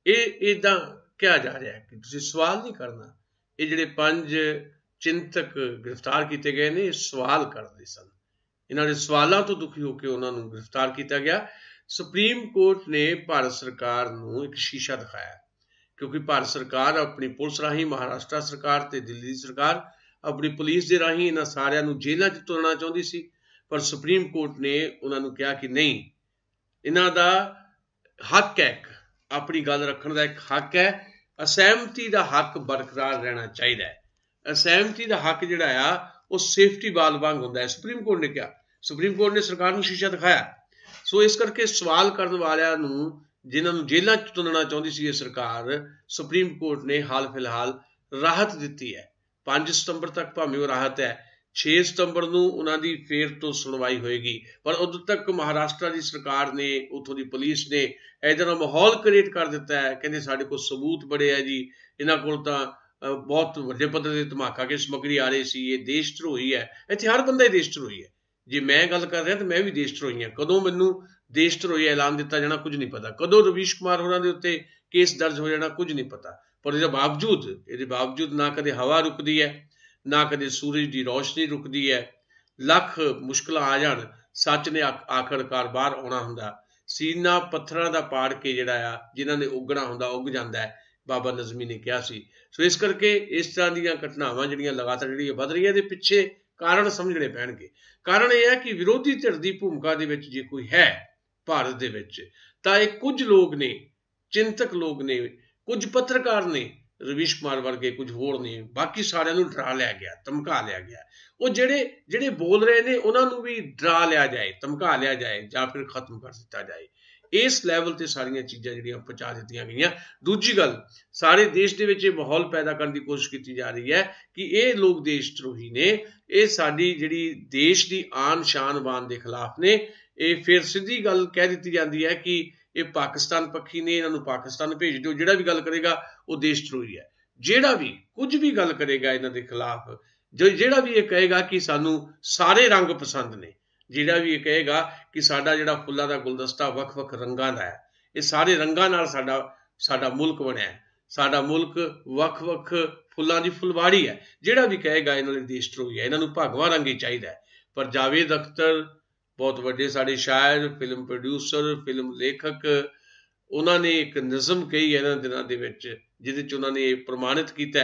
इदां क्या जा रहा है कि तुसीं सवाल नहीं करना। ये जिहड़े 5 चिंतक गिरफ्तार किए गए ने सवाल करते सन, इन्होंने सवालों तो दुखी होकर उन्होंने गिरफ्तार किया गया। सुप्रीम कोर्ट ने भारत सरकार को एक शीशा दिखाया क्योंकि भारत सरकार अपनी पुलिस राही, महाराष्ट्र सरकार ते दिल्ली सरकार अपनी पुलिस के राही इन्होंने सारिਆਂ जेलों च तुरना चाहती सी, पर सुप्रीम कोर्ट ने उन्होंने कहा कि नहीं, इन्हों का हक है, अपनी गल रखने का एक हक है, असहमति का हक बरकरार रहना चाहिए। असहमति का हक जिहड़ा आ वो सेफ्टी बाल वांग होंदा है, सुप्रीम कोर्ट ने कहा। सुप्रीम कोर्ट ने सरकार को शीशा दिखाया। सो इस करके सवाल करने वालियां नूं जिन्होंने जेलों च तुरना चाहती सी ये सरकार, सुप्रीम कोर्ट ने हाल फिलहाल राहत दी है। 5 सितंबर तक भावें वो राहत है, 6 सितंबर को उन्होंने फिर तो सुनवाई होएगी, पर उदों तक महाराष्ट्र की सरकार ने, उतों की पुलिस ने इधर माहौल क्रिएट कर दिता है। कहते साढ़े को सबूत बड़े है जी, इन्हों को बहुत वड्डे पद्धर से धमाका के समग्री आ रही सी, ये देशद्रोही है। इत्थे हर बंदा देशद्रोही है। जे मैं गल कर रहा तो मैं भी देशद्रोही हाँ। कदों मैनू देशद्रोही ऐलान दिता जाना कुछ नहीं पता, कदों रवीश कुमार होरां दे उत्ते केस दर्ज हो जाना कुछ नहीं पता। पर इसके बावजूद ना कदे हवा रुकती है, ना कदे सूरज की रोशनी रुकती है। लख मुश्किल आ जान, सच ने आखिरकार बाहर आना हुंदा। सीना पत्थरां दा पाड़ के जिहड़ा आ जिन्हां ने उगना हुंदा उग जांदा है, बाबा नज़मी ने कहा सी। सो इस करके इस तरह दी घटनावां जिहड़ियां लगातार जिहड़ियां वध रही है, पिछे कारण समझने पैणगे। कारण यह है कि विरोधी धिर दी भूमिका दे विच जे कोई है भारत दे विच तां इह कुछ लोग ने, चिंतक लोग ने, कुछ पत्रकार ने, रवीश कुमार वर्गे कुछ होर ने, बाकी सारिਆਂ ਨੂੰ डरा लिया गया, धमका लिया गया। वो ਜਿਹੜੇ बोल रहे ने उन्होंने भी डरा लिया जाए, धमका लिया जाए या फिर खत्म कर दिता जाए। इस लैवल ते सारियां चीज़ां जिहड़ियां पहुंचा दित्तियां गईयां। दूजी गल, सारे देश दे विच माहौल पैदा करने की कोशिश की जा रही है कि ये लोग देशद्रोही ने, ये साडी जिहड़ी देश की आन शान बान के खिलाफ ने। ये फिर सीधी गल कह दी जाती है कि ये पाकिस्तान पक्षी ने, इन्हों पाकिस्तान भेज दो। जिहड़ा भी गल करेगा वो देशद्रोही है। जिहड़ा भी कुछ भी गल करेगा इन्हों के खिलाफ, जिहड़ा भी ये कहेगा कि सानू सारे रंग पसंद ने, जिहड़ा भी ये कहेगा कि साडा जिहड़ा फुल्लां दा गुलदस्ता वख-वख रंगां दा है, ये सारे रंगां नाल साडा मुल्क बनिया है, साडा मुल्क वख-वख फुल्लां दी फुलवाड़ी है। जिहड़ा भी कहेगा इन्हों ने देशद्रोही है, इन्हों भगवा रंग ही चाहिए। पर जावेद अख्तर बहुत वड्डे साडे शायर, फिल्म प्रोड्यूसर, फिल्म लेखक, उन्होंने एक नज़म कही है इन्हां दिनां दे विच ਜਿਹਦੇ 'ਚ ਉਹਨਾਂ ਨੇ ਇਹ ਪ੍ਰਮਾਣਿਤ ਕੀਤਾ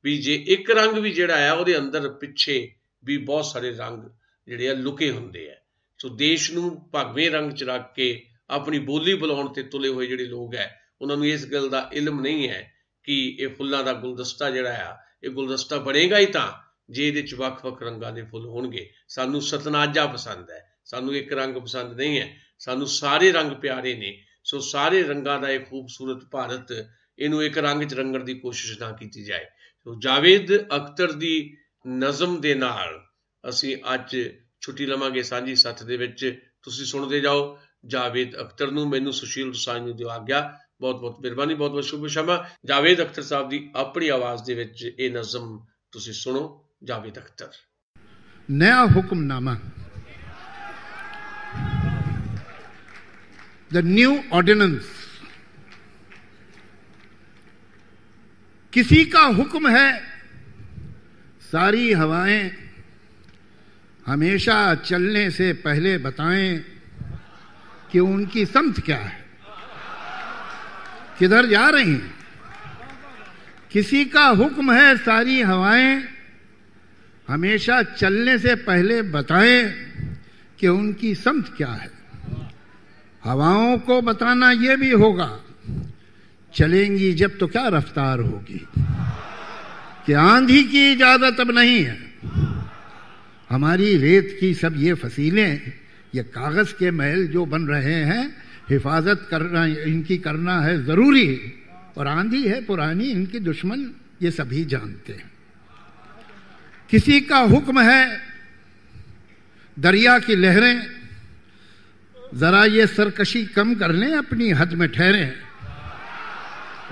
ਵੀ ਜੇ ਇੱਕ ਰੰਗ ਵੀ ਜਿਹੜਾ ਆ ਉਹਦੇ ਅੰਦਰ ਪਿੱਛੇ ਵੀ ਬਹੁਤ ਸਾਰੇ ਰੰਗ ਜਿਹੜੇ ਆ ਲੁਕੇ ਹੁੰਦੇ ਆ। ਸੋ ਦੇਸ਼ ਨੂੰ ਭਗਵੇਂ ਰੰਗ 'ਚ ਰੱਖ ਕੇ ਆਪਣੀ ਬੋਲੀ ਬੁਲਾਉਣ ਤੇ ਤੁਲੇ ਹੋਏ ਜਿਹੜੇ ਲੋਕ ਹੈ ਉਹਨਾਂ ਨੂੰ ਇਸ ਗੱਲ ਦਾ ਇਲਮ ਨਹੀਂ ਹੈ ਕਿ ਇਹ ਫੁੱਲਾਂ ਦਾ ਗੁਲਦਸਤਾ ਜਿਹੜਾ ਆ ਇਹ ਗੁਲਦਸਤਾ ਬਣੇਗਾ ਹੀ ਤਾਂ ਜੇ ਇਹਦੇ 'ਚ ਵੱਖ-ਵੱਖ ਰੰਗਾਂ ਦੇ ਫੁੱਲ ਹੋਣਗੇ। ਸਾਨੂੰ ਸਤਨਾਜਾ ਪਸੰਦ ਹੈ, ਸਾਨੂੰ ਇੱਕ ਰੰਗ ਪਸੰਦ ਨਹੀਂ ਹੈ, ਸਾਨੂੰ ਸਾਰੇ ਰੰਗ ਪਿਆਰੇ ਨੇ। ਸੋ ਸਾਰੇ ਰੰਗਾਂ ਦਾ ਇਹ ਖੂਬਸੂਰਤ ਭਾਰਤ, ਇਹਨੂੰ ਇੱਕ ਰੰਗ 'ਚ ਰੰਗਣ ਦੀ ਕੋਸ਼ਿਸ਼ ਨਾ ਕੀਤੀ ਜਾਏ। ਸੋ ਜਾਵੇਦ ਅਖਤਰ ਦੀ ਨਜ਼ਮ ਦੇ ਨਾਲ ਅਸੀਂ ਅੱਜ ਛੁੱਟੀ ਲਵਾਂਗੇ ਸਾਂਝੀ ਸੱਥ ਦੇ ਵਿੱਚ। ਤੁਸੀਂ ਸੁਣਦੇ ਜਾਓ ਜਾਵੇਦ ਅਖਤਰ ਨੂੰ। ਮੈਨੂੰ ਸੁਸ਼ੀਲ ਦੁਸਾਂਝ ਨੂੰ ਦਿਓ ਆਗਿਆ। ਬਹੁਤ ਬਹੁਤ ਮਿਹਰਬਾਨੀ, ਬਹੁਤ ਬਹੁਤ ਸ਼ੁਭ ਸ਼ਮਾ। ਜਾਵੇਦ ਅਖਤਰ ਸਾਹਿਬ ਦੀ ਆਪਣੀ ਆਵਾਜ਼ ਦੇ ਵਿੱਚ ਇਹ ਨਜ਼ਮ ਤੁਸੀਂ ਸੁਣੋ। जावेद अख्तर। नया हुक्मनामा, द न्यू ऑर्डिनेंस। किसी का हुक्म है सारी हवाएं हमेशा चलने से पहले बताएं कि उनकी समत क्या है, किधर जा रही हैं। किसी का हुक्म है सारी हवाएं हमेशा चलने से पहले बताएं कि उनकी समत क्या है। हवाओं को बताना ये भी होगा चलेंगी जब तो क्या रफ्तार होगी, कि आंधी की इजाजत अब नहीं है। हमारी रेत की सब ये फसीलें, ये कागज के महल जो बन रहे हैं, हिफाजत करना इनकी करना है जरूरी। और आंधी है पुरानी, इनके दुश्मन ये सभी जानते हैं। किसी का हुक्म है दरिया की लहरें जरा ये सरकशी कम कर लें, अपनी हद में ठहरें।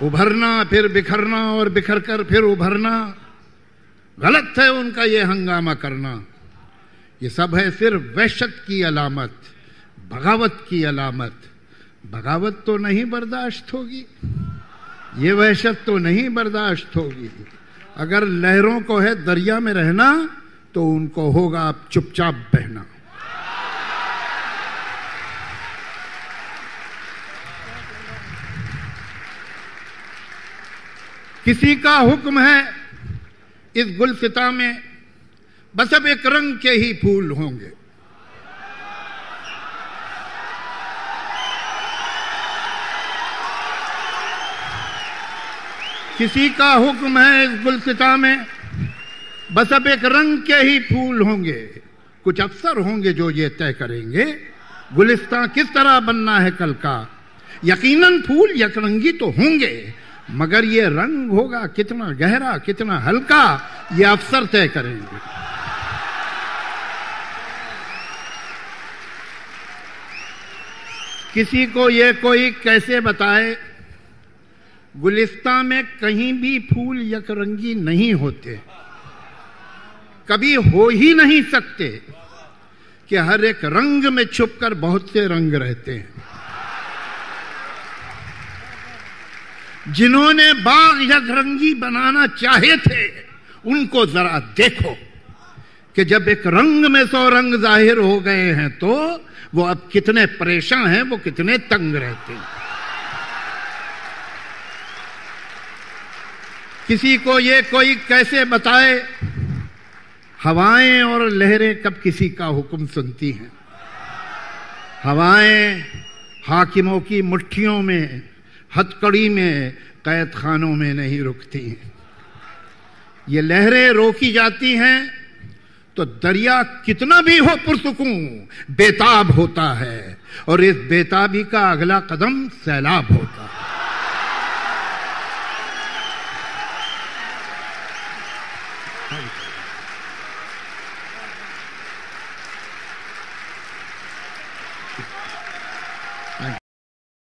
उभरना फिर बिखरना और बिखर कर फिर उभरना, गलत है उनका ये हंगामा करना। ये सब है सिर्फ वहशत की अलामत, बगावत की अलामत। बगावत तो नहीं बर्दाश्त होगी, ये वहशत तो नहीं बर्दाश्त होगी। अगर लहरों को है दरिया में रहना तो उनको होगा अब चुपचाप बहना। किसी का हुक्म है इस गुलसिता में बस अब एक रंग के ही फूल होंगे। किसी का हुक्म है इस गुलसिता में बस अब एक रंग के ही फूल होंगे। कुछ अफसर होंगे जो ये तय करेंगे गुलिस्तां किस तरह बनना है कल का। यकीनन फूल यकरंगी तो होंगे, मगर ये रंग होगा कितना गहरा कितना हल्का, ये अफसर तय करेंगे। किसी को ये कोई कैसे बताए गुलिस्तां में कहीं भी फूल यकरंगी नहीं होते, कभी हो ही नहीं सकते, कि हर एक रंग में छुपकर बहुत से रंग रहते हैं। जिन्होंने बाग यकरंगी बनाना चाहे थे उनको जरा देखो कि जब एक रंग में 100 रंग जाहिर हो गए हैं तो वो अब कितने परेशान हैं, वो कितने तंग रहते हैं। किसी को ये कोई कैसे बताए हवाएं और लहरें कब किसी का हुक्म सुनती हैं। हवाएं हाकिमों की मुट्ठियों में, हथकड़ी में, कैद खानों में नहीं रुकती हैं। ये लहरें रोकी जाती हैं तो दरिया कितना भी हो पुरसुकून बेताब होता है, और इस बेताबी का अगला कदम सैलाब होता है। Thank you.